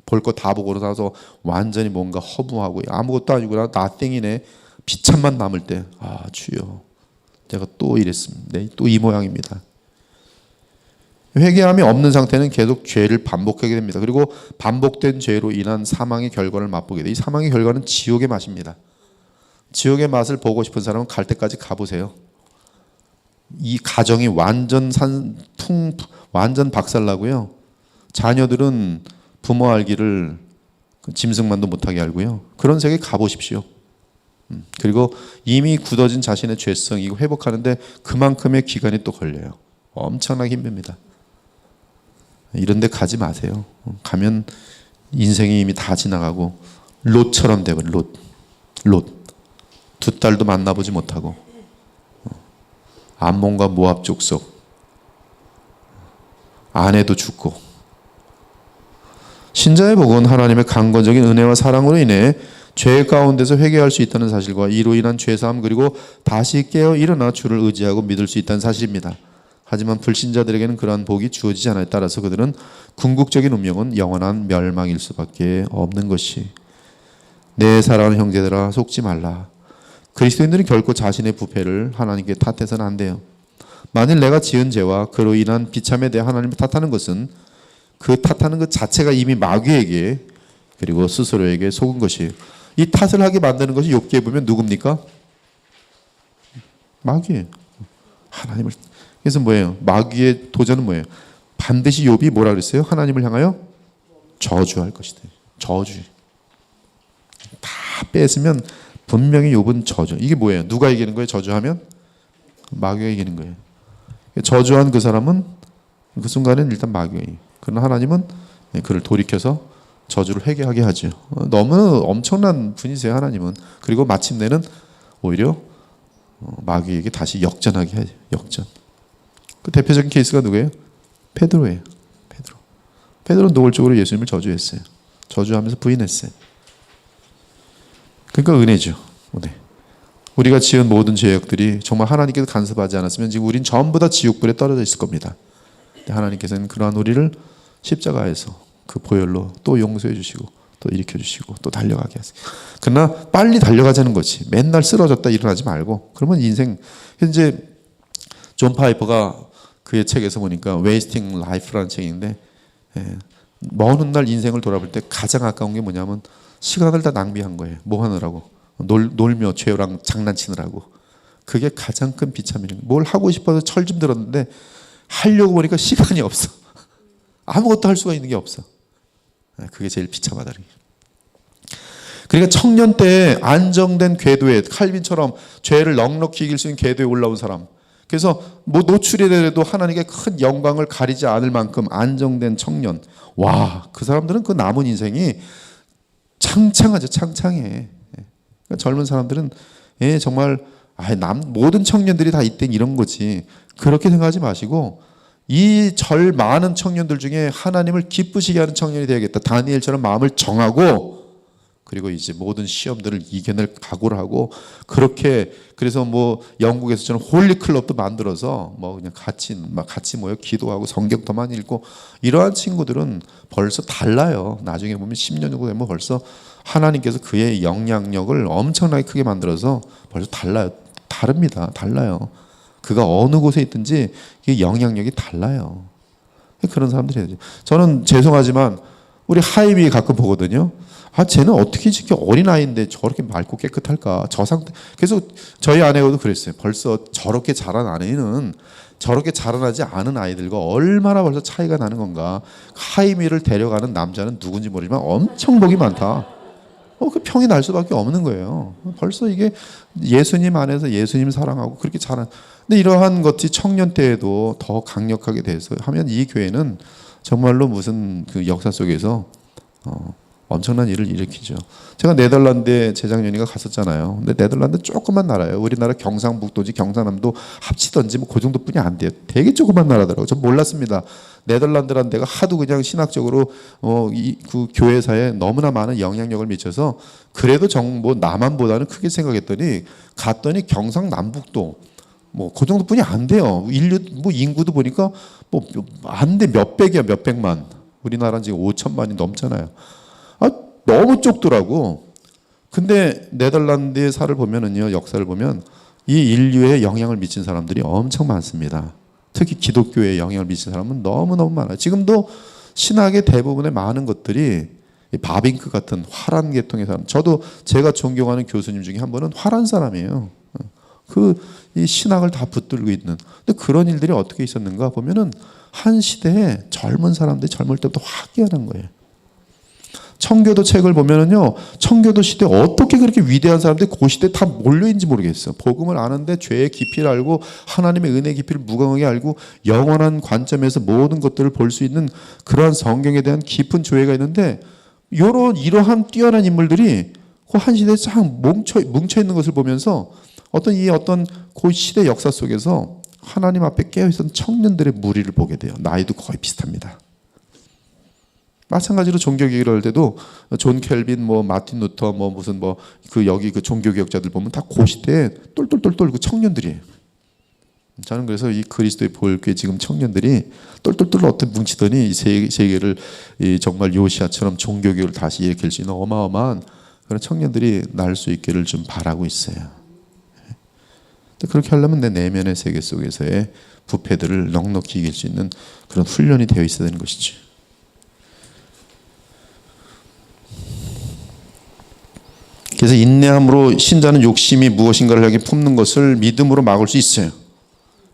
볼 거 다 보고 나서 완전히 뭔가 허무하고 아무것도 아니구나, 나땡이네, 비참만 남을 때, 주여 내가 또 이랬습니다. 또 이 모양입니다. 회개함이 없는 상태는 계속 죄를 반복하게 됩니다. 그리고 반복된 죄로 인한 사망의 결과를 맛보게 돼요. 이 사망의 결과는 지옥의 맛입니다. 지옥의 맛을 보고 싶은 사람은 갈 때까지 가보세요. 이 가정이 완전 박살나고요. 자녀들은 부모 알기를 짐승만도 못하게 알고요. 그런 세계에 가보십시오. 그리고 이미 굳어진 자신의 죄성 이거 회복하는데 그만큼의 기간이 또 걸려요. 엄청나게 힘듭니다. 이런 데 가지 마세요. 가면 인생이 이미 다 지나가고 롯처럼 되고 롯. 두 딸도 만나보지 못하고 암몬과 모압 족속 아내도 죽고. 신자의 복은 하나님의 강건적인 은혜와 사랑으로 인해 죄 가운데서 회개할 수 있다는 사실과 이로 인한 죄사함 그리고 다시 깨어 일어나 주를 의지하고 믿을 수 있다는 사실입니다. 하지만 불신자들에게는 그러한 복이 주어지지 않아요. 따라서 그들은 궁극적인 운명은 영원한 멸망일 수밖에 없는 것이. 내 사랑하는 형제들아 속지 말라. 그리스도인들은 결코 자신의 부패를 하나님께 탓해서는 안 돼요. 만일 내가 지은 죄와 그로 인한 비참에 대해 하나님을 탓하는 것은 그 탓하는 것 자체가 이미 마귀에게 그리고 스스로에게 속은 것이에요. 이 탓을 하게 만드는 것이 욥기에 보면 누굽니까? 마귀예요. 하나님을. 그래서 뭐예요? 마귀의 도전은 뭐예요? 반드시 욥이 뭐라 그랬어요? 하나님을 향하여 저주할 것이다. 저주. 다 뺏으면 분명히 욥은 저주. 이게 뭐예요? 누가 이기는 거예요? 저주하면? 마귀가 이기는 거예요. 저주한 그 사람은 그 순간에는 일단 마귀가 이겨요. 그러나 하나님은 그를 돌이켜서 저주를 회개하게 하죠. 너무 엄청난 분이세요, 하나님은. 그리고 마침내는 오히려 마귀에게 다시 역전하게 하죠. 역전. 그 대표적인 케이스가 누구예요? 베드로예요. 베드로는 노골적으로 예수님을 저주했어요. 저주하면서 부인했어요. 그러니까 은혜죠. 은혜. 우리가 지은 모든 죄악들이 정말 하나님께서 간섭하지 않았으면 지금 우린 전부 다 지옥불에 떨어져 있을 겁니다. 하나님께서는 그러한 우리를 십자가에서 그 보혈로 또 용서해 주시고 또 일으켜 주시고 또 달려가게 하세요. 그러나 빨리 달려가자는 거지. 맨날 쓰러졌다 일어나지 말고. 그러면 인생. 이제 존 파이퍼가 그의 책에서 보니까 Wasting Life라는 책인데 먼 훗날 인생을 돌아볼 때 가장 아까운 게 뭐냐면 시간을 다 낭비한 거예요. 뭐 하느라고. 놀며 죄랑 장난치느라고. 그게 가장 큰 비참이에요. 뭘 하고 싶어서 철 좀 들었는데 하려고 보니까 시간이 없어. 아무것도 할 수가 있는 게 없어. 그게 제일 비참하다. 그러니까 청년 때 안정된 궤도에 칼빈처럼 죄를 넉넉히 이길 수 있는 궤도에 올라온 사람. 그래서 뭐 노출이 되더라도 하나님께 큰 영광을 가리지 않을 만큼 안정된 청년. 와, 그 사람들은 그 남은 인생이 창창하죠. 창창해. 그러니까 젊은 사람들은 정말 모든 청년들이 다 이땐 이런 거지. 그렇게 생각하지 마시고 이 많은 청년들 중에 하나님을 기쁘시게 하는 청년이 되야겠다. 다니엘처럼 마음을 정하고 그리고 이제 모든 시험들을 이겨낼 각오를 하고 그렇게 그래서 뭐 영국에서처럼 홀리 클럽도 만들어서 뭐 그냥 같이 모여 기도하고 성경 더 많이 읽고 이러한 친구들은 벌써 달라요. 나중에 보면 10년 정도 되면 벌써 하나님께서 그의 영향력을 엄청나게 크게 만들어서 벌써 달라요. 다릅니다. 달라요. 그가 어느 곳에 있든지 그 영향력이 달라요. 그런 사람들이 해야죠. 저는 죄송하지만 우리 하이비 가끔 보거든요. 쟤는 어떻게 저렇게 어린아이인데 저렇게 맑고 깨끗할까? 저 상태. 그래서 저희 아내하고도 그랬어요. 벌써 저렇게 자란 아이는 저렇게 자라나지 않은 아이들과 얼마나 벌써 차이가 나는 건가. 하이미를 데려가는 남자는 누군지 모르지만 엄청 복이 많다. 그 평이 날 수밖에 없는 거예요. 벌써 이게 예수님 안에서 예수님 사랑하고 그렇게 자란. 근데 이러한 것이 청년 때에도 더 강력하게 돼서 하면 이 교회는 정말로 무슨 그 역사 속에서 엄청난 일을 일으키죠. 제가 네덜란드에 재작년인가 갔었잖아요. 근데 네덜란드 조그만 나라예요. 우리나라 경상북도지 경상남도 합치던지 뭐 그 정도뿐이 안 돼요. 되게 조그만 나라더라고요. 전 몰랐습니다. 네덜란드라는 데가 하도 그냥 신학적으로 그 교회사에 너무나 많은 영향력을 미쳐서 그래도 뭐 남한보다는 크게 생각했더니 갔더니 경상남북도 뭐 그 정도뿐이 안 돼요. 인구도 보니까 뭐 안 돼. 몇백이야, 몇백만. 우리나라는 지금 5천만이 넘잖아요. 너무 좁더라고. 근데 네덜란드의 사를 보면은요, 역사를 보면 이 인류에 영향을 미친 사람들이 엄청 많습니다. 특히 기독교에 영향을 미친 사람은 너무너무 많아요. 지금도 신학의 대부분의 많은 것들이 바빙크 같은 화란 계통의 사람. 저도 제가 존경하는 교수님 중에 한 분은 화란 사람이에요. 이 신학을 다 붙들고 있는. 근데 그런 일들이 어떻게 있었는가 보면은 한 시대에 젊은 사람들이 젊을 때부터 화기하는 거예요. 청교도 책을 보면은요, 청교도 시대 어떻게 그렇게 위대한 사람들이 그 시대에 다 몰려있는지 모르겠어요. 복음을 아는데 죄의 깊이를 알고 하나님의 은혜의 깊이를 무궁하게 알고 영원한 관점에서 모든 것들을 볼 수 있는 그러한 성경에 대한 깊은 조예가 있는데 이러한 뛰어난 인물들이 그 한 시대에 쫙 뭉쳐 있는 것을 보면서 어떤 그 시대 역사 속에서 하나님 앞에 깨어있던 청년들의 무리를 보게 돼요. 나이도 거의 비슷합니다. 마찬가지로 종교개혁을 할 때도 존 켈빈, 마틴 루터, 여기 그 종교개혁자들 보면 다 그 시대에 똘똘똘똘 그 청년들이에요. 저는 그래서 이 그리스도의 보혈교회 지금 청년들이 똘똘똘 어떻게 뭉치더니 이 세계를 정말 요시아처럼 종교개혁을 다시 일으킬 수 있는 어마어마한 그런 청년들이 날 수 있기를 좀 바라고 있어요. 그렇게 하려면 내 내면의 세계 속에서의 부패들을 넉넉히 이길 수 있는 그런 훈련이 되어 있어야 되는 것이죠. 그래서 인내함으로 신자는 욕심이 무엇인가를 향해 품는 것을 믿음으로 막을 수 있어요.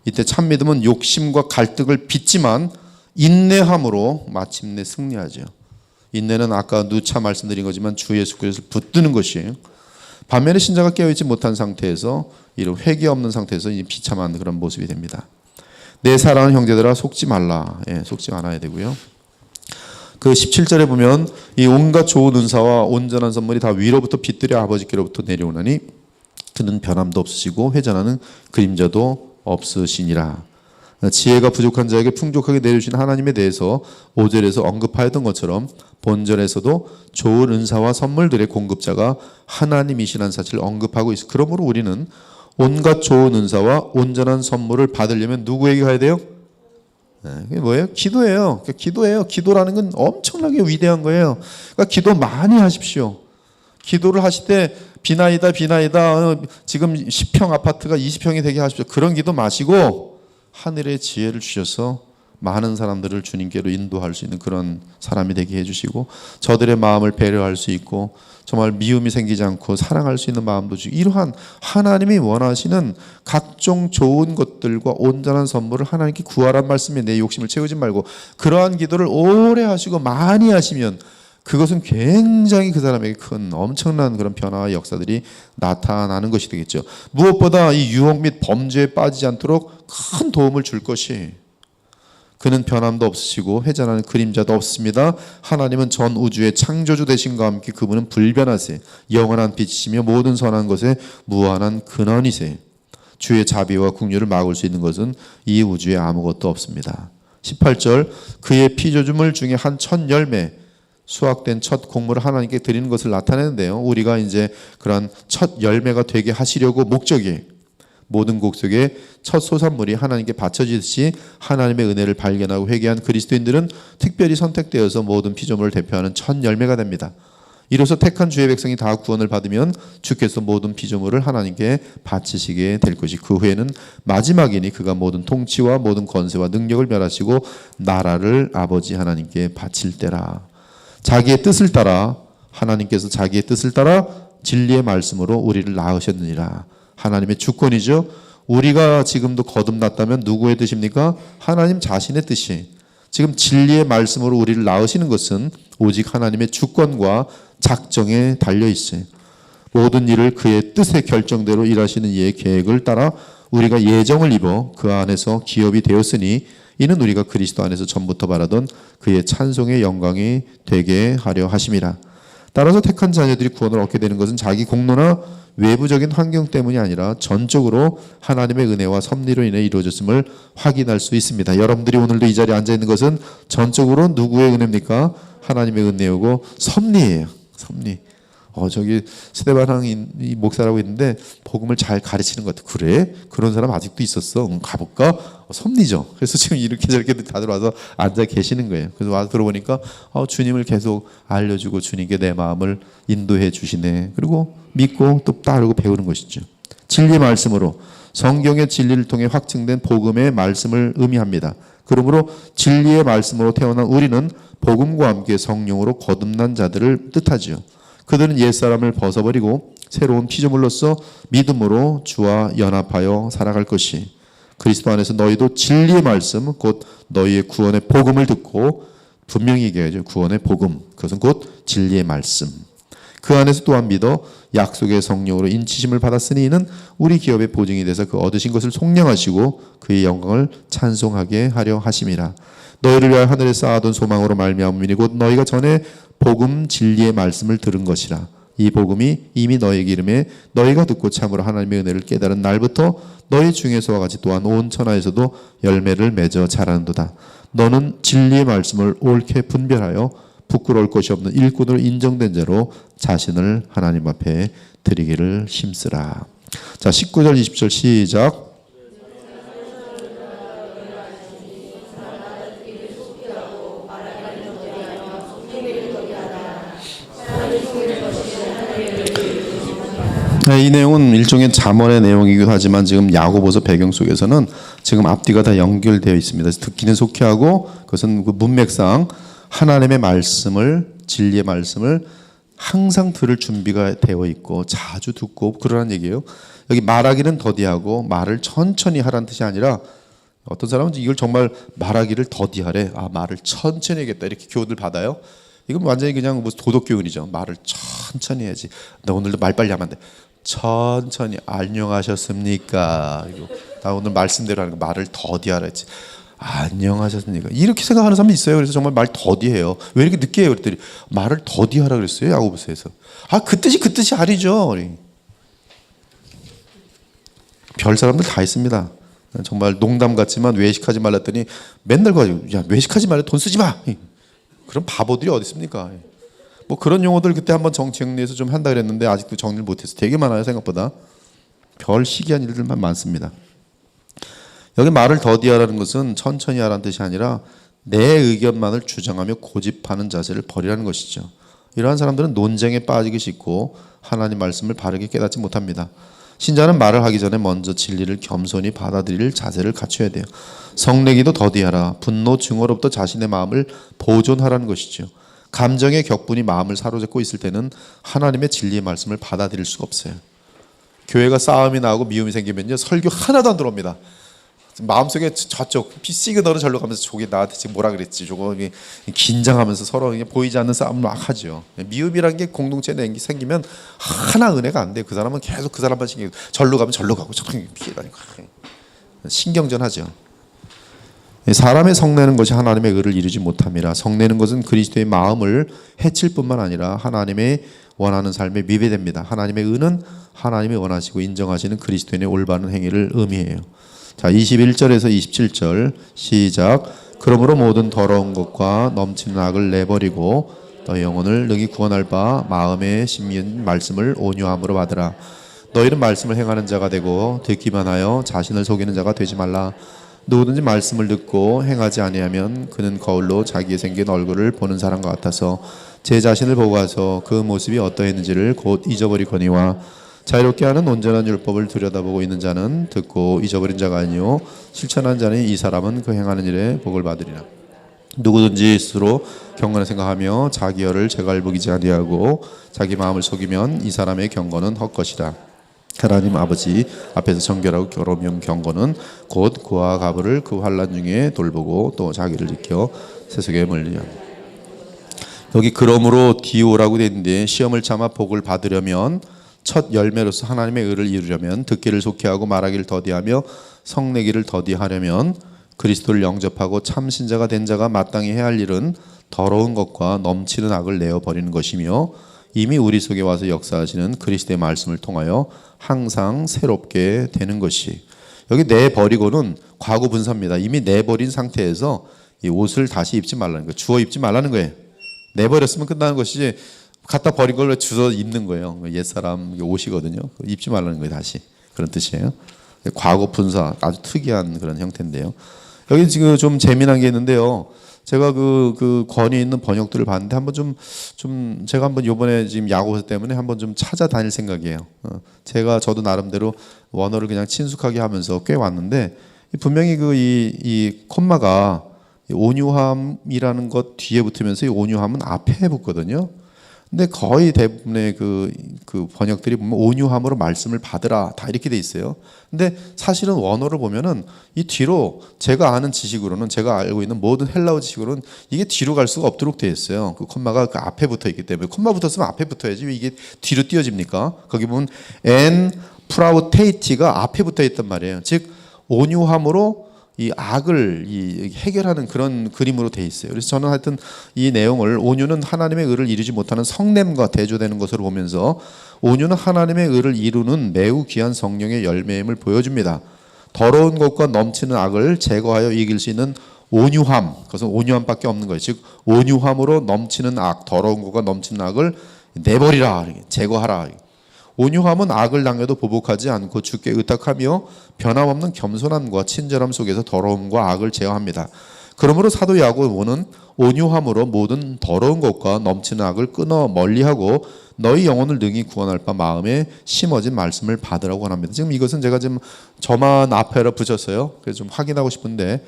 이때 참 믿음은 욕심과 갈등을 빚지만 인내함으로 마침내 승리하죠. 인내는 아까 누차 말씀드린 거지만 주 예수 그리스도를 붙드는 것이에요. 반면에 신자가 깨어있지 못한 상태에서 이런 회개 없는 상태에서 비참한 그런 모습이 됩니다. 내 사랑하는 형제들아 속지 말라. 속지 않아야 되고요. 그 17절에 보면 이 온갖 좋은 은사와 온전한 선물이 다 위로부터 빛들의 아버지께로부터 내려오나니 그는 변함도 없으시고 회전하는 그림자도 없으시니라. 지혜가 부족한 자에게 풍족하게 내려주신 하나님에 대해서 5절에서 언급하였던 것처럼 본절에서도 좋은 은사와 선물들의 공급자가 하나님이시라는 사실을 언급하고 있어요. 그러므로 우리는 온갖 좋은 은사와 온전한 선물을 받으려면 누구에게 가야 돼요? 그게 뭐예요? 기도예요. 기도예요. 기도라는 건 엄청나게 위대한 거예요. 그러니까 기도 많이 하십시오. 기도를 하실 때 비나이다 지금 10평 아파트가 20평이 되게 하십시오. 그런 기도 마시고 하늘의 지혜를 주셔서 많은 사람들을 주님께로 인도할 수 있는 그런 사람이 되게 해주시고 저들의 마음을 배려할 수 있고 정말 미움이 생기지 않고 사랑할 수 있는 마음도 주시고 이러한 하나님이 원하시는 각종 좋은 것들과 온전한 선물을 하나님께 구하란 말씀에 내 욕심을 채우지 말고 그러한 기도를 오래 하시고 많이 하시면 그것은 굉장히 그 사람에게 큰 엄청난 그런 변화와 역사들이 나타나는 것이 되겠죠. 무엇보다 이 유혹 및 범죄에 빠지지 않도록 큰 도움을 줄 것이 그는 변함도 없으시고 회전하는 그림자도 없습니다. 하나님은 전 우주의 창조주 되신과 함께 그분은 불변하세 영원한 빛이시며 모든 선한 것에 무한한 근원이세. 주의 자비와 긍휼을 막을 수 있는 것은 이 우주에 아무것도 없습니다. 18절 그의 피조주물 중에 한 천 열매 수확된 첫 곡물을 하나님께 드리는 것을 나타내는데요. 우리가 이제 그런 첫 열매가 되게 하시려고 목적이에요. 모든 곡 속에 첫 소산물이 하나님께 바쳐지듯이 하나님의 은혜를 발견하고 회개한 그리스도인들은 특별히 선택되어서 모든 피조물을 대표하는 첫 열매가 됩니다. 이로써 택한 주의 백성이 다 구원을 받으면 주께서 모든 피조물을 하나님께 바치시게 될 것이, 그 후에는 마지막이니 그가 모든 통치와 모든 권세와 능력을 멸하시고 나라를 아버지 하나님께 바칠 때라. 자기의 뜻을 따라, 하나님께서 자기의 뜻을 따라 진리의 말씀으로 우리를 낳으셨느니라. 하나님의 주권이죠. 우리가 지금도 거듭났다면 누구의 뜻입니까? 하나님 자신의 뜻이. 지금 진리의 말씀으로 우리를 낳으시는 것은 오직 하나님의 주권과 작정에 달려 있어요. 모든 일을 그의 뜻의 결정대로 일하시는 이의 계획을 따라 우리가 예정을 입어 그 안에서 기업이 되었으니 이는 우리가 그리스도 안에서 전부터 바라던 그의 찬송의 영광이 되게 하려 하심이라. 따라서 택한 자녀들이 구원을 얻게 되는 것은 자기 공로나 외부적인 환경 때문이 아니라 전적으로 하나님의 은혜와 섭리로 인해 이루어졌음을 확인할 수 있습니다. 여러분들이 오늘도 이 자리에 앉아 있는 것은 전적으로 누구의 은혜입니까? 하나님의 은혜이고 섭리예요. 섭리. 저기 스데반왕 목사라고 있는데 복음을 잘 가르치는 것 같아. 그래? 그런 사람 아직도 있었어. 가볼까? 섭리죠. 그래서 지금 이렇게 저렇게 다들 와서 앉아 계시는 거예요. 그래서 와서 들어보니까 주님을 계속 알려주고 주님께 내 마음을 인도해 주시네. 그리고 믿고 또 따르고 배우는 것이죠. 진리 말씀으로, 성경의 진리를 통해 확증된 복음의 말씀을 의미합니다. 그러므로 진리의 말씀으로 태어난 우리는 복음과 함께 성령으로 거듭난 자들을 뜻하지요. 그들은 옛사람을 벗어버리고 새로운 피조물로서 믿음으로 주와 연합하여 살아갈 것이, 그리스도 안에서 너희도 진리의 말씀 곧 너희의 구원의 복음을 듣고, 분명히 얘기하죠. 구원의 복음, 그것은 곧 진리의 말씀. 그 안에서 또한 믿어 약속의 성령으로 인치심을 받았으니 이는 우리 기업의 보증이 돼서 그 얻으신 것을 속량하시고 그의 영광을 찬송하게 하려 하심이라. 너희를 위하여 하늘에 쌓아둔 소망으로 말미암음이니 곧 너희가 전에 복음 진리의 말씀을 들은 것이라. 이 복음이 이미 너희에게 이름에 너희가 듣고 참으로 하나님의 은혜를 깨달은 날부터 너희 중에서와 같이 또한 온 천하에서도 열매를 맺어 자라는도다. 너는 진리의 말씀을 옳게 분별하여 부끄러울 것이 없는 일꾼으로 인정된 자로 자신을 하나님 앞에 드리기를 힘쓰라. 자, 19절 20절 시작. 이 내용은 일종의 잠언의 내용이기도 하지만 지금 야고보서 배경 속에서는 지금 앞뒤가 다 연결되어 있습니다. 그래서 듣기는 속히하고 그것은 그 문맥상 하나님의 말씀을, 진리의 말씀을 항상 들을 준비가 되어 있고 자주 듣고 그러라는 얘기예요. 여기 말하기는 더디하고 말을 천천히 하라는 뜻이 아니라, 어떤 사람은 이걸 정말 말하기를 더디하래. 말을 천천히 하겠다 이렇게 교훈을 받아요. 이건 완전히 그냥 무슨 도덕 교훈이죠. 말을 천천히 해야지. 나 오늘도 말 빨리 하면 안 돼. 천천히. 안녕하셨습니까? 나 오늘 말씀대로 하는 거 말을 더디하라 했지. 안녕하셨습니까? 이렇게 생각하는 사람이 있어요. 그래서 정말 말 더디해요. 왜 이렇게 늦게 해요? 그랬더니 말을 더디하라 그랬어요. 야고보서에서. 그 뜻이 아니죠. 별 사람들 다 있습니다. 정말 농담 같지만 외식하지 말랬더니 맨날 가지고, 야, 외식하지 말래, 돈 쓰지 마. 그런 바보들이 어디 있습니까? 뭐 그런 용어들 그때 한번 정리해서 좀 한다 그랬는데 아직도 정리를 못해서 되게 많아요. 생각보다 별 희귀한 일들만 많습니다. 여기 말을 더디하라는 것은 천천히 하라는 뜻이 아니라 내 의견만을 주장하며 고집하는 자세를 버리라는 것이죠. 이러한 사람들은 논쟁에 빠지기 쉽고 하나님 말씀을 바르게 깨닫지 못합니다. 신자는 말을 하기 전에 먼저 진리를 겸손히 받아들일 자세를 갖춰야 돼요. 성내기도 더디하라. 분노, 증오로부터 자신의 마음을 보존하라는 것이죠. 감정의 격분이 마음을 사로잡고 있을 때는 하나님의 진리의 말씀을 받아들일 수가 없어요. 교회가 싸움이 나고 미움이 생기면요, 설교 하나도 안 들어옵니다. 마음속에 저쪽 시그널은 절로 가면서 저게 나한테 지금 뭐라 그랬지, 저거 긴장하면서 서로 그냥 보이지 않는 싸움을 막 하죠. 미움이라는 게 공동체에 생기면 하나 은혜가 안 돼요. 그 사람은 계속 그 사람만 신경, 절로 가면 절로 가고 저렇게 피해 다니고 신경전 하죠. 사람의 성내는 것이 하나님의 의를 이루지 못함이라. 성내는 것은 그리스도의 마음을 해칠 뿐만 아니라 하나님의 원하는 삶에 미배됩니다. 하나님의 의는 하나님이 원하시고 인정하시는 그리스도인의 올바른 행위를 의미해요. 자, 21절에서 27절 시작. 그러므로 모든 더러운 것과 넘치는 악을 내버리고 너희 영혼을 능히 구원할 바 마음에 심긴 말씀을 온유함으로 받으라. 너희는 말씀을 행하는 자가 되고 듣기만 하여 자신을 속이는 자가 되지 말라. 누구든지 말씀을 듣고 행하지 아니하면 그는 거울로 자기의 생긴 얼굴을 보는 사람과 같아서 제 자신을 보고 가서 그 모습이 어떠했는지를 곧 잊어버리거니와 자유롭게 하는 온전한 율법을 들여다보고 있는 자는 듣고 잊어버린 자가 아니요 실천한 자는 이 사람은 그 행하는 일에 복을 받으리라. 누구든지 스스로 경건을 생각하며 자기 열을 제갈부기지 아니하고 자기 마음을 속이면 이 사람의 경건은 헛것이라. 하나님 아버지 앞에서 정결하고 결혼형 경건은 곧 그와 가부를 그 환난 중에 돌보고 또 자기를 지켜 세속에 멀리려. 여기 그러므로 디오라고 되어 있는데 시험을 참아 복을 받으려면 첫 열매로서 하나님의 의를 이루려면 듣기를 좋게 하고 말하기를 더디하며 성내기를 더디하려면 그리스도를 영접하고 참신자가 된 자가 마땅히 해야 할 일은 더러운 것과 넘치는 악을 내어버리는 것이며 이미 우리 속에 와서 역사하시는 그리스도의 말씀을 통하여 항상 새롭게 되는 것이. 여기 내버리고는 과거 분사입니다. 이미 내버린 상태에서 이 옷을 다시 입지 말라는 거예요. 주워 입지 말라는 거예요. 내버렸으면 끝나는 것이지 갖다 버린 걸 주워 입는 거예요. 옛사람 옷이거든요. 입지 말라는 거예요. 다시. 그런 뜻이에요. 과거 분사 아주 특이한 그런 형태인데요. 여기 지금 좀 재미난 게 있는데요. 제가 그 권위 있는 번역들을 봤는데 한번 좀 제가 한번 요번에 지금 야고서 때문에 한번 좀 찾아다닐 생각이에요. 저도 나름대로 원어를 그냥 친숙하게 하면서 꽤 왔는데 분명히 이 콤마가 온유함이라는 것 뒤에 붙으면서 이 온유함은 앞에 붙거든요. 근데 거의 대부분의 그 번역들이 보면 온유함으로 말씀을 받으라 다 이렇게 돼 있어요. 근데 사실은 원어를 보면은 이 뒤로 제가 아는 지식으로는 제가 알고 있는 모든 헬라어 지식으로는 이게 뒤로 갈 수가 없도록 돼 있어요. 그 콤마가 그 앞에 붙어 있기 때문에 콤마 붙었으면 앞에 붙어야지 왜 이게 뒤로 띄어집니까? 거기 보면 en 프라우테이티가 앞에 붙어 있단 말이에요. 즉 온유함으로 이 악을 해결하는 그런 그림으로 돼 있어요. 그래서 저는 하여튼 이 내용을 온유는 하나님의 의를 이루지 못하는 성냄과 대조되는 것으로 보면서 온유는 하나님의 의를 이루는 매우 귀한 성령의 열매임을 보여줍니다. 더러운 것과 넘치는 악을 제거하여 이길 수 있는 온유함, 그것은 온유함밖에 없는 거예요. 즉 온유함으로 넘치는 악, 더러운 것과 넘치는 악을 내버리라, 제거하라. 온유함은 악을 당해도 보복하지 않고 주께 의탁하며 변함없는 겸손함과 친절함 속에서 더러움과 악을 제어합니다. 그러므로 사도 야고보는 온유함으로 모든 더러운 것과 넘치는 악을 끊어 멀리하고 너희 영혼을 능히 구원할 바 마음에 심어진 말씀을 받으라고 원합니다. 지금 이것은 제가 지금 저만 앞에라 붙였어요. 그래서 좀 확인하고 싶은데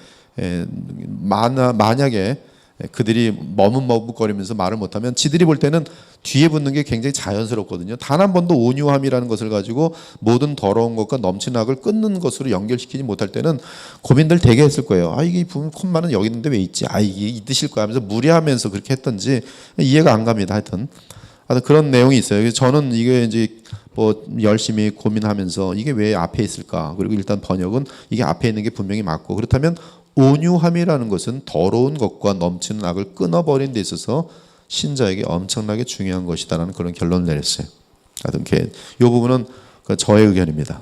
만약에 그들이 머뭇머뭇거리면서 말을 못하면 지들이 볼 때는 뒤에 붙는 게 굉장히 자연스럽거든요. 단 한 번도 온유함이라는 것을 가지고 모든 더러운 것과 넘치는 악을 끊는 것으로 연결시키지 못할 때는 고민들 되게 했을 거예요. 이게 콤마는 여기 있는데 왜 있지? 이게 이 뜻일 거야 하면서 무리하면서 그렇게 했던지 이해가 안 갑니다. 하여튼 그런 내용이 있어요. 그래서 저는 이게 이제 열심히 고민하면서 이게 왜 앞에 있을까? 그리고 일단 번역은 이게 앞에 있는 게 분명히 맞고 그렇다면 온유함이라는 것은 더러운 것과 넘치는 악을 끊어버린 데 있어서 신자에게 엄청나게 중요한 것이다라는 그런 결론을 내렸어요. 하여튼 이 부분은 저의 의견입니다.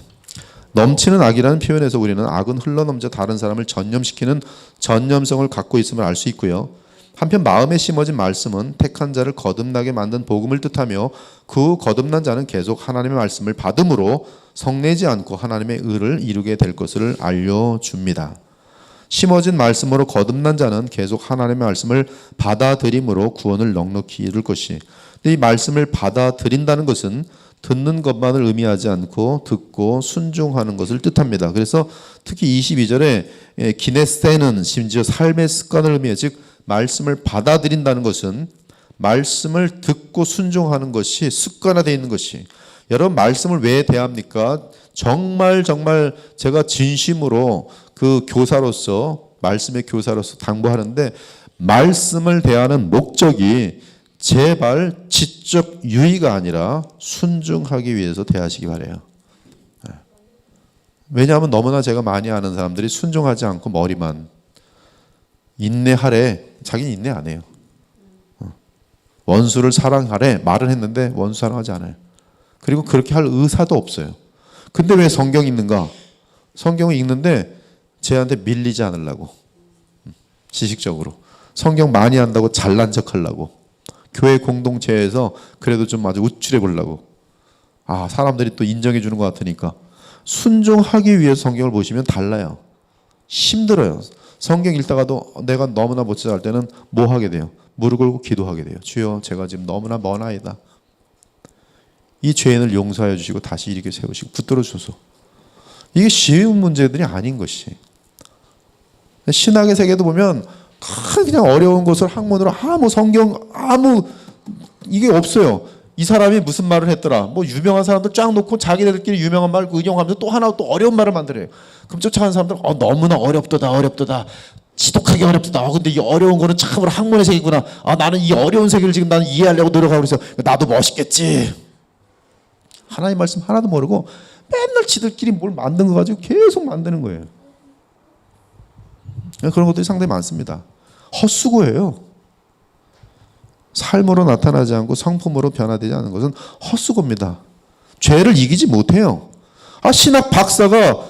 넘치는 악이라는 표현에서 우리는 악은 흘러넘쳐 다른 사람을 전념시키는 전념성을 갖고 있음을 알 수 있고요. 한편 마음에 심어진 말씀은 택한 자를 거듭나게 만든 복음을 뜻하며 그 거듭난 자는 계속 하나님의 말씀을 받음으로 성내지 않고 하나님의 의를 이루게 될 것을 알려줍니다. 심어진 말씀으로 거듭난 자는 계속 하나님의 말씀을 받아들임으로 구원을 넉넉히 이룰 것이. 근데 이 말씀을 받아들인다는 것은 듣는 것만을 의미하지 않고 듣고 순종하는 것을 뜻합니다. 그래서 특히 22절에 기네세는 심지어 삶의 습관을 의미해 즉 말씀을 받아들인다는 것은 말씀을 듣고 순종하는 것이 습관화되어 있는 것이. 여러분 말씀을 왜 대합니까? 정말 제가 진심으로 그 교사로서 말씀의 교사로서 당부하는데 말씀을 대하는 목적이 제발 지적 유의가 아니라 순종하기 위해서 대하시기 바라요. 왜냐하면 너무나 제가 많이 아는 사람들이 순종하지 않고 머리만 인내하래. 자기는 인내 안 해요. 원수를 사랑하래 말을 했는데 원수 사랑하지 않아요. 그리고 그렇게 할 의사도 없어요. 근데 왜 성경이 있는가? 성경을 읽는데 쟤한테 밀리지 않으려고. 지식적으로. 성경 많이 한다고 잘난 척 하려고. 교회 공동체에서 그래도 좀 아주 우쭐해 보려고. 사람들이 또 인정해 주는 것 같으니까. 순종하기 위해서 성경을 보시면 달라요. 힘들어요. 성경 읽다가도 내가 너무나 못 찾아갈 때는 뭐 하게 돼요? 무릎 꿇고 기도하게 돼요. 주여, 제가 지금 너무나 먼아이다. 이 죄인을 용서하여 주시고 다시 일으켜 세우시고 붙들어 주소서. 이게 쉬운 문제들이 아닌 것이. 신학의 세계도 보면 그냥 어려운 것을 학문으로 성경 이게 없어요. 이 사람이 무슨 말을 했더라. 뭐 유명한 사람들 쫙 놓고 자기들끼리 유명한 말 응용하면서 또 하나 또 어려운 말을 만들어요. 그럼 쫓아가는 사람들 너무나 어렵도다. 지독하게 어렵다. 근데 이 어려운 거는 참으로 학문의 세계구나. 나는 이 어려운 세계를 지금 나는 이해하려고 노력하고 있어. 나도 멋있겠지. 하나님 말씀 하나도 모르고 맨날 지들끼리 뭘 만든 거 가지고 계속 만드는 거예요. 그런 것들이 상당히 많습니다. 헛수고예요. 삶으로 나타나지 않고 성품으로 변화되지 않는 것은 헛수고입니다. 죄를 이기지 못해요. 신학 박사가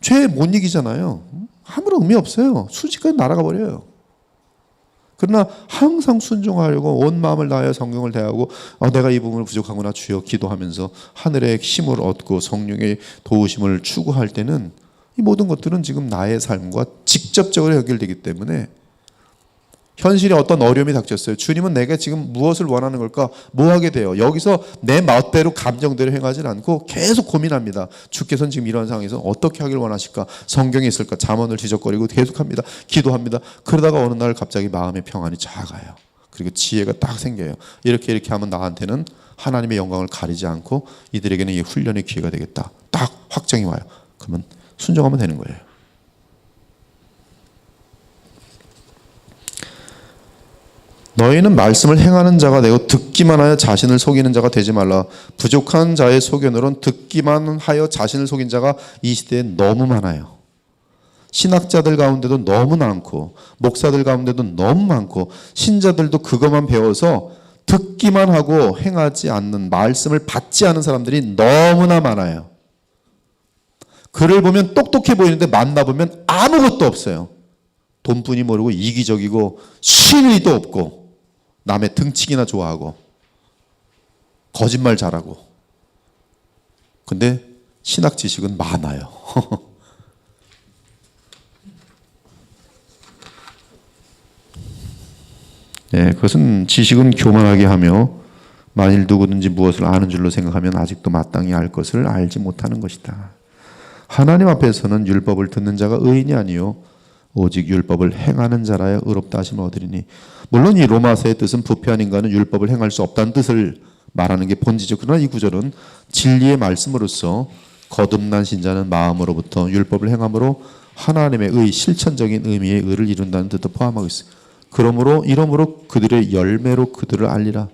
죄 못 이기잖아요. 아무런 의미 없어요. 순식간에 날아가 버려요. 그러나 항상 순종하려고 온 마음을 다하여 성경을 대하고 내가 이 부분을 부족하구나 주여 기도하면서 하늘의 힘을 얻고 성령의 도우심을 추구할 때는 이 모든 것들은 지금 나의 삶과 직접적으로 연결되기 때문에 현실에 어떤 어려움이 닥쳤어요. 주님은 내가 지금 무엇을 원하는 걸까? 뭐 하게 돼요? 여기서 내 멋대로 감정대로 행하지 않고 계속 고민합니다. 주께서는 지금 이런 상황에서 어떻게 하길 원하실까? 성경에 있을까? 잠언을 뒤적거리고 계속합니다. 기도합니다. 그러다가 어느 날 갑자기 마음의 평안이 작아요. 그리고 지혜가 딱 생겨요. 이렇게 하면 나한테는 하나님의 영광을 가리지 않고 이들에게는 이 훈련의 기회가 되겠다. 딱 확정이 와요. 그러면 순종하면 되는 거예요. 너희는 말씀을 행하는 자가 되고 듣기만 하여 자신을 속이는 자가 되지 말라. 부족한 자의 소견으로는 듣기만 하여 자신을 속인 자가 이 시대에 너무 많아요. 신학자들 가운데도 너무 많고 목사들 가운데도 너무 많고 신자들도 그것만 배워서 듣기만 하고 행하지 않는, 말씀을 받지 않은 사람들이 너무나 많아요. 그를 보면 똑똑해 보이는데 만나보면 아무것도 없어요. 돈뿐이 모르고 이기적이고 신의도 없고 남의 등치기나 좋아하고 거짓말 잘하고. 근데 신학 지식은 많아요. 그것은 지식은 교만하게 하며 만일 누구든지 무엇을 아는 줄로 생각하면 아직도 마땅히 알 것을 알지 못하는 것이다. 하나님 앞에서는 율법을 듣는 자가 의인이 아니요 오직 율법을 행하는 자라야 의롭다 하심을 얻으리니. 물론 이 로마서의 뜻은 부패한 인간은 율법을 행할 수 없다는 뜻을 말하는 게 본질이죠. 그러나 이 구절은 진리의 말씀으로서 거듭난 신자는 마음으로부터 율법을 행함으로 하나님의 의, 실천적인 의미의 의를 이룬다는 뜻도 포함하고 있어요. 이러므로 그들의 열매로 그들을 알리라.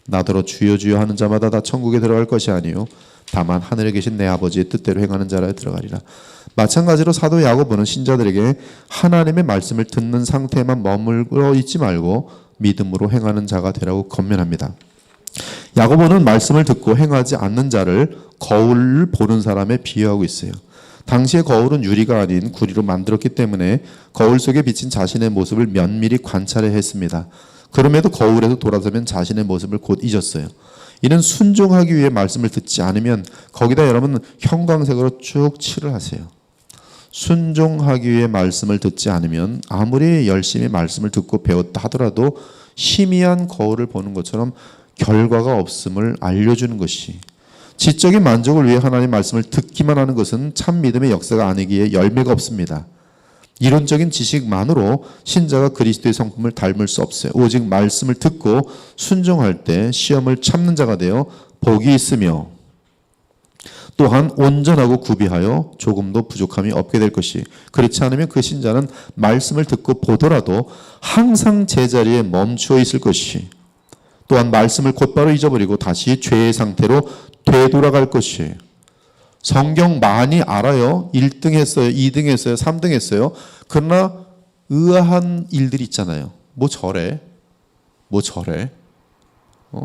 나더러 주여 주여 하는 자마다 다 천국에 들어갈 것이 아니요 다만 하늘에 계신 내 아버지의 뜻대로 행하는 자라야 들어가리라. 마찬가지로 사도 야고보는 신자들에게 하나님의 말씀을 듣는 상태에만 머물러 있지 말고 믿음으로 행하는 자가 되라고 권면합니다. 야고보는 말씀을 듣고 행하지 않는 자를 거울을 보는 사람에 비유하고 있어요. 당시의 거울은 유리가 아닌 구리로 만들었기 때문에 거울 속에 비친 자신의 모습을 면밀히 관찰해야 했습니다. 그럼에도 거울에서 돌아서면 자신의 모습을 곧 잊었어요. 이는 순종하기 위해 말씀을 듣지 않으면 거기다 여러분 형광색으로 쭉 칠을 하세요. 순종하기 위해 말씀을 듣지 않으면 아무리 열심히 말씀을 듣고 배웠다 하더라도 희미한 거울을 보는 것처럼 결과가 없음을 알려주는 것이, 지적인 만족을 위해 하나님 말씀을 듣기만 하는 것은 참 믿음의 역사가 아니기에 열매가 없습니다. 이론적인 지식만으로 신자가 그리스도의 성품을 닮을 수 없어요. 오직 말씀을 듣고 순종할 때 시험을 참는 자가 되어 복이 있으며 또한 온전하고 구비하여 조금도 부족함이 없게 될 것이, 그렇지 않으면 그 신자는 말씀을 듣고 보더라도 항상 제자리에 멈추어 있을 것이, 또한 말씀을 곧바로 잊어버리고 다시 죄의 상태로 되돌아갈 것이. 성경 많이 알아요. 1등 했어요. 2등 했어요. 3등 했어요. 그러나 의아한 일들이 있잖아요. 뭐 저래?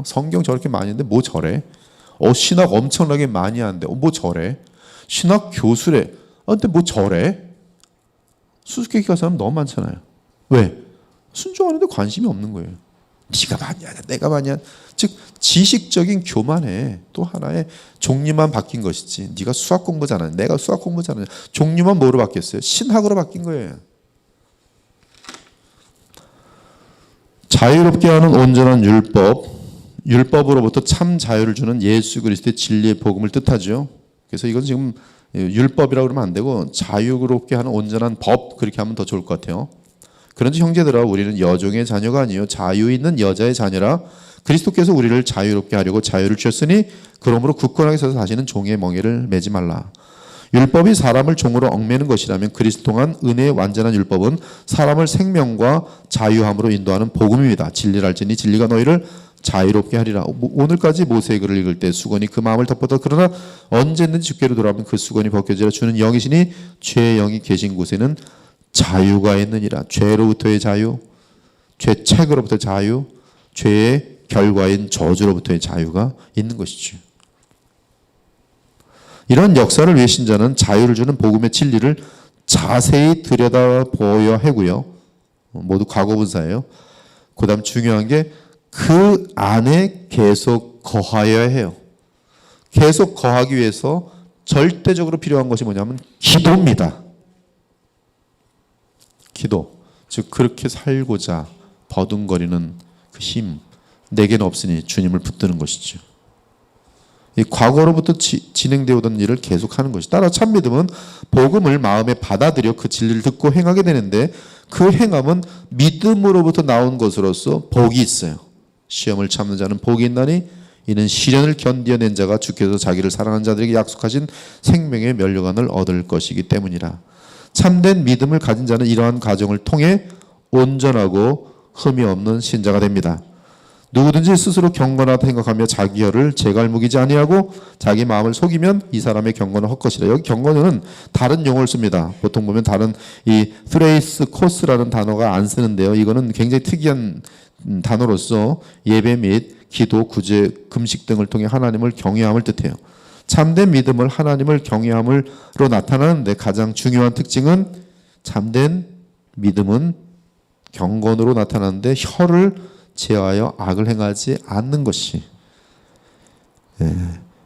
성경 저렇게 많이 했는데 뭐 저래? 신학 엄청나게 많이 하는데 뭐 저래? 신학 교수래. 근데 뭐 저래? 수수께끼 가는 사람 너무 많잖아요. 왜? 순종하는데 관심이 없는 거예요. 네가 많이 하냐, 내가 많이 하냐. 즉 지식적인 교만에 또 하나의 종류만 바뀐 것이지. 네가 수학 공부 잘하냐, 내가 수학 공부 잘하냐. 종류만 뭐로 바뀌었어요? 신학으로 바뀐 거예요. 자유롭게 하는 온전한 율법, 율법으로부터 참 자유를 주는 예수 그리스도의 진리의 복음을 뜻하죠. 그래서 이건 지금 율법이라고 그러면 안 되고 자유롭게 하는 온전한 법, 그렇게 하면 더 좋을 것 같아요. 그런지 형제들아, 우리는 여종의 자녀가 아니요 자유 있는 여자의 자녀라. 그리스도께서 우리를 자유롭게 하려고 자유를 주셨으니 그러므로 굳건하게 서서 다시는 종의 멍에를 매지 말라. 율법이 사람을 종으로 얽매는 것이라면 그리스도 통한 은혜의 완전한 율법은 사람을 생명과 자유함으로 인도하는 복음입니다. 진리를 알지니 진리가 너희를 자유롭게 하리라. 오늘까지 모세의 글을 읽을 때 수건이 그 마음을 덮었다. 그러나 언제든지 주께로 돌아오면 그 수건이 벗겨지라. 주는 영이시니 죄의 영이 계신 곳에는 자유가 있느니라. 죄로부터의 자유, 죄책으로부터의 자유, 죄의 결과인 저주로부터의 자유가 있는 것이죠. 이런 역사를 위해 신자는 자유를 주는 복음의 진리를 자세히 들여다보아야 하고요. 모두 과거분사예요. 그 다음 중요한 게 그 안에 계속 거하여야 해요. 계속 거하기 위해서 절대적으로 필요한 것이 뭐냐면 기도입니다. 기도. 즉 그렇게 살고자 버둥거리는 그 힘, 내게는 없으니 주님을 붙드는 것이죠. 이 과거로부터 진행되어 오던 일을 계속하는 것이. 따라 참 믿음은 복음을 마음에 받아들여 그 진리를 듣고 행하게 되는데 그 행함은 믿음으로부터 나온 것으로서 복이 있어요. 시험을 참는 자는 복이 있나니 이는 시련을 견디어낸 자가 주께서 자기를 사랑하는 자들에게 약속하신 생명의 면류관을 얻을 것이기 때문이라. 참된 믿음을 가진 자는 이러한 과정을 통해 온전하고 흠이 없는 신자가 됩니다. 누구든지 스스로 경건하다 생각하며 자기 혀를 재갈무기지 아니하고 자기 마음을 속이면 이 사람의 경건은 헛것이라. 여기 경건은 다른 용어를 씁니다. 보통 보면 다른 이 트레이스 코스라는 단어가 안 쓰는데요. 이거는 굉장히 특이한 단어로서 예배 및 기도, 구제, 금식 등을 통해 하나님을 경외함을 뜻해요. 참된 믿음을 하나님을 경외함으로 나타나는데 가장 중요한 특징은 참된 믿음은 경건으로 나타나는데 혀를 제어하여 악을 행하지 않는 것이.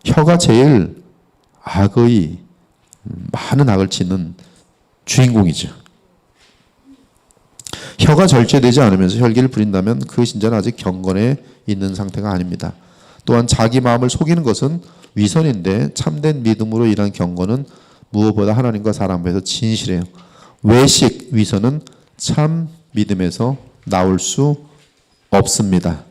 혀가 제일 악의 많은 악을 짓는 주인공이죠. 혀가 절제되지 않으면서 혈기를 부린다면 그 신자는 아직 경건에 있는 상태가 아닙니다. 또한 자기 마음을 속이는 것은 위선인데 참된 믿음으로 일한 경건은 무엇보다 하나님과 사람 앞에서 진실해요. 외식, 위선은 참 믿음에서 나올 수 없습니다.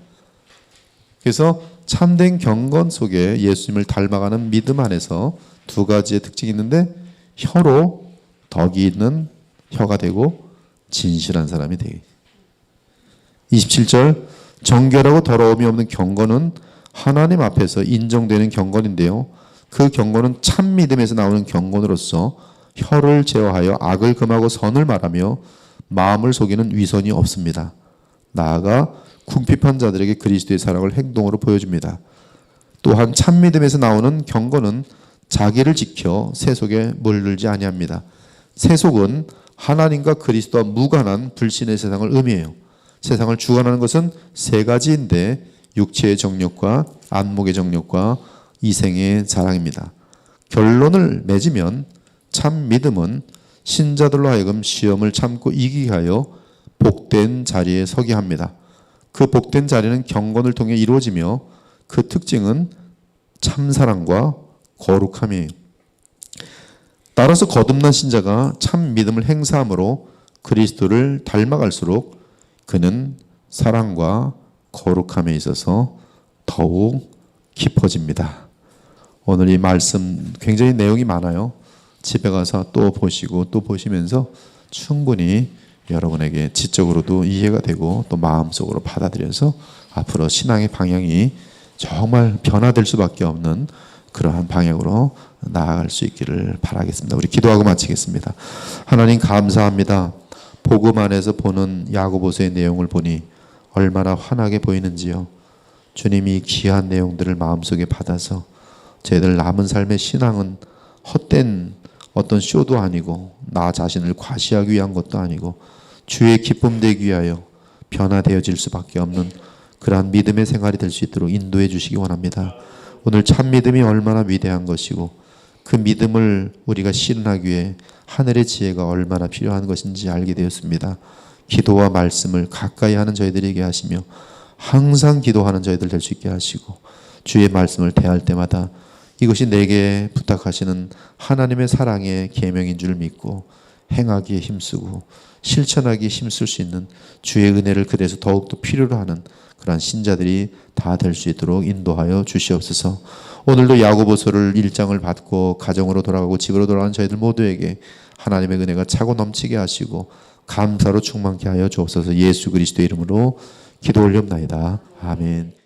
그래서 참된 경건 속에 예수님을 닮아가는 믿음 안에서 두 가지의 특징이 있는데 혀로 덕이 있는 혀가 되고 진실한 사람이 되기. 27절 정결하고 더러움이 없는 경건은 하나님 앞에서 인정되는 경건인데요. 그 경건은 참 믿음에서 나오는 경건으로서 혀를 제어하여 악을 금하고 선을 말하며 마음을 속이는 위선이 없습니다. 나아가 궁핍한 자들에게 그리스도의 사랑을 행동으로 보여줍니다. 또한 참 믿음에서 나오는 경건은 자기를 지켜 세속에 물들지 아니합니다. 세속은 하나님과 그리스도와 무관한 불신의 세상을 의미해요. 세상을 주관하는 것은 세 가지인데 육체의 정욕과 안목의 정욕과 이생의 자랑입니다. 결론을 맺으면 참 믿음은 신자들로 하여금 시험을 참고 이기게 하여 복된 자리에 서게 합니다. 그 복된 자리는 경건을 통해 이루어지며 그 특징은 참사랑과 거룩함이에요. 따라서 거듭난 신자가 참 믿음을 행사함으로 그리스도를 닮아갈수록 그는 사랑과 거룩함에 있어서 더욱 깊어집니다. 오늘 이 말씀 굉장히 내용이 많아요. 집에 가서 또 보시고 또 보시면서 충분히 여러분에게 지적으로도 이해가 되고 또 마음속으로 받아들여서 앞으로 신앙의 방향이 정말 변화될 수밖에 없는 그러한 방향으로 나아갈 수 있기를 바라겠습니다. 우리 기도하고 마치겠습니다. 하나님 감사합니다. 복음 안에서 보는 야고보서의 내용을 보니 얼마나 환하게 보이는지요. 주님이 귀한 내용들을 마음속에 받아서 저희들 남은 삶의 신앙은 헛된 어떤 쇼도 아니고 나 자신을 과시하기 위한 것도 아니고 주의 기쁨 되기 위하여 변화되어질 수밖에 없는 그러한 믿음의 생활이 될 수 있도록 인도해 주시기 원합니다. 오늘 참 믿음이 얼마나 위대한 것이고 그 믿음을 우리가 실현하기 위해 하늘의 지혜가 얼마나 필요한 것인지 알게 되었습니다. 기도와 말씀을 가까이 하는 저희들에게 하시며 항상 기도하는 저희들 될 수 있게 하시고 주의 말씀을 대할 때마다 이것이 내게 부탁하시는 하나님의 사랑의 계명인 줄 믿고 행하기에 힘쓰고 실천하기에 힘쓸 수 있는 주의 은혜를 그래서 더욱더 필요로 하는 그러한 신자들이 다 될 수 있도록 인도하여 주시옵소서. 오늘도 야고보서를 1장을 받고 가정으로 돌아가고 집으로 돌아가는 저희들 모두에게 하나님의 은혜가 차고 넘치게 하시고 감사로 충만케 하여 주옵소서. 예수 그리스도의 이름으로 기도 올리옵나이다. 아멘.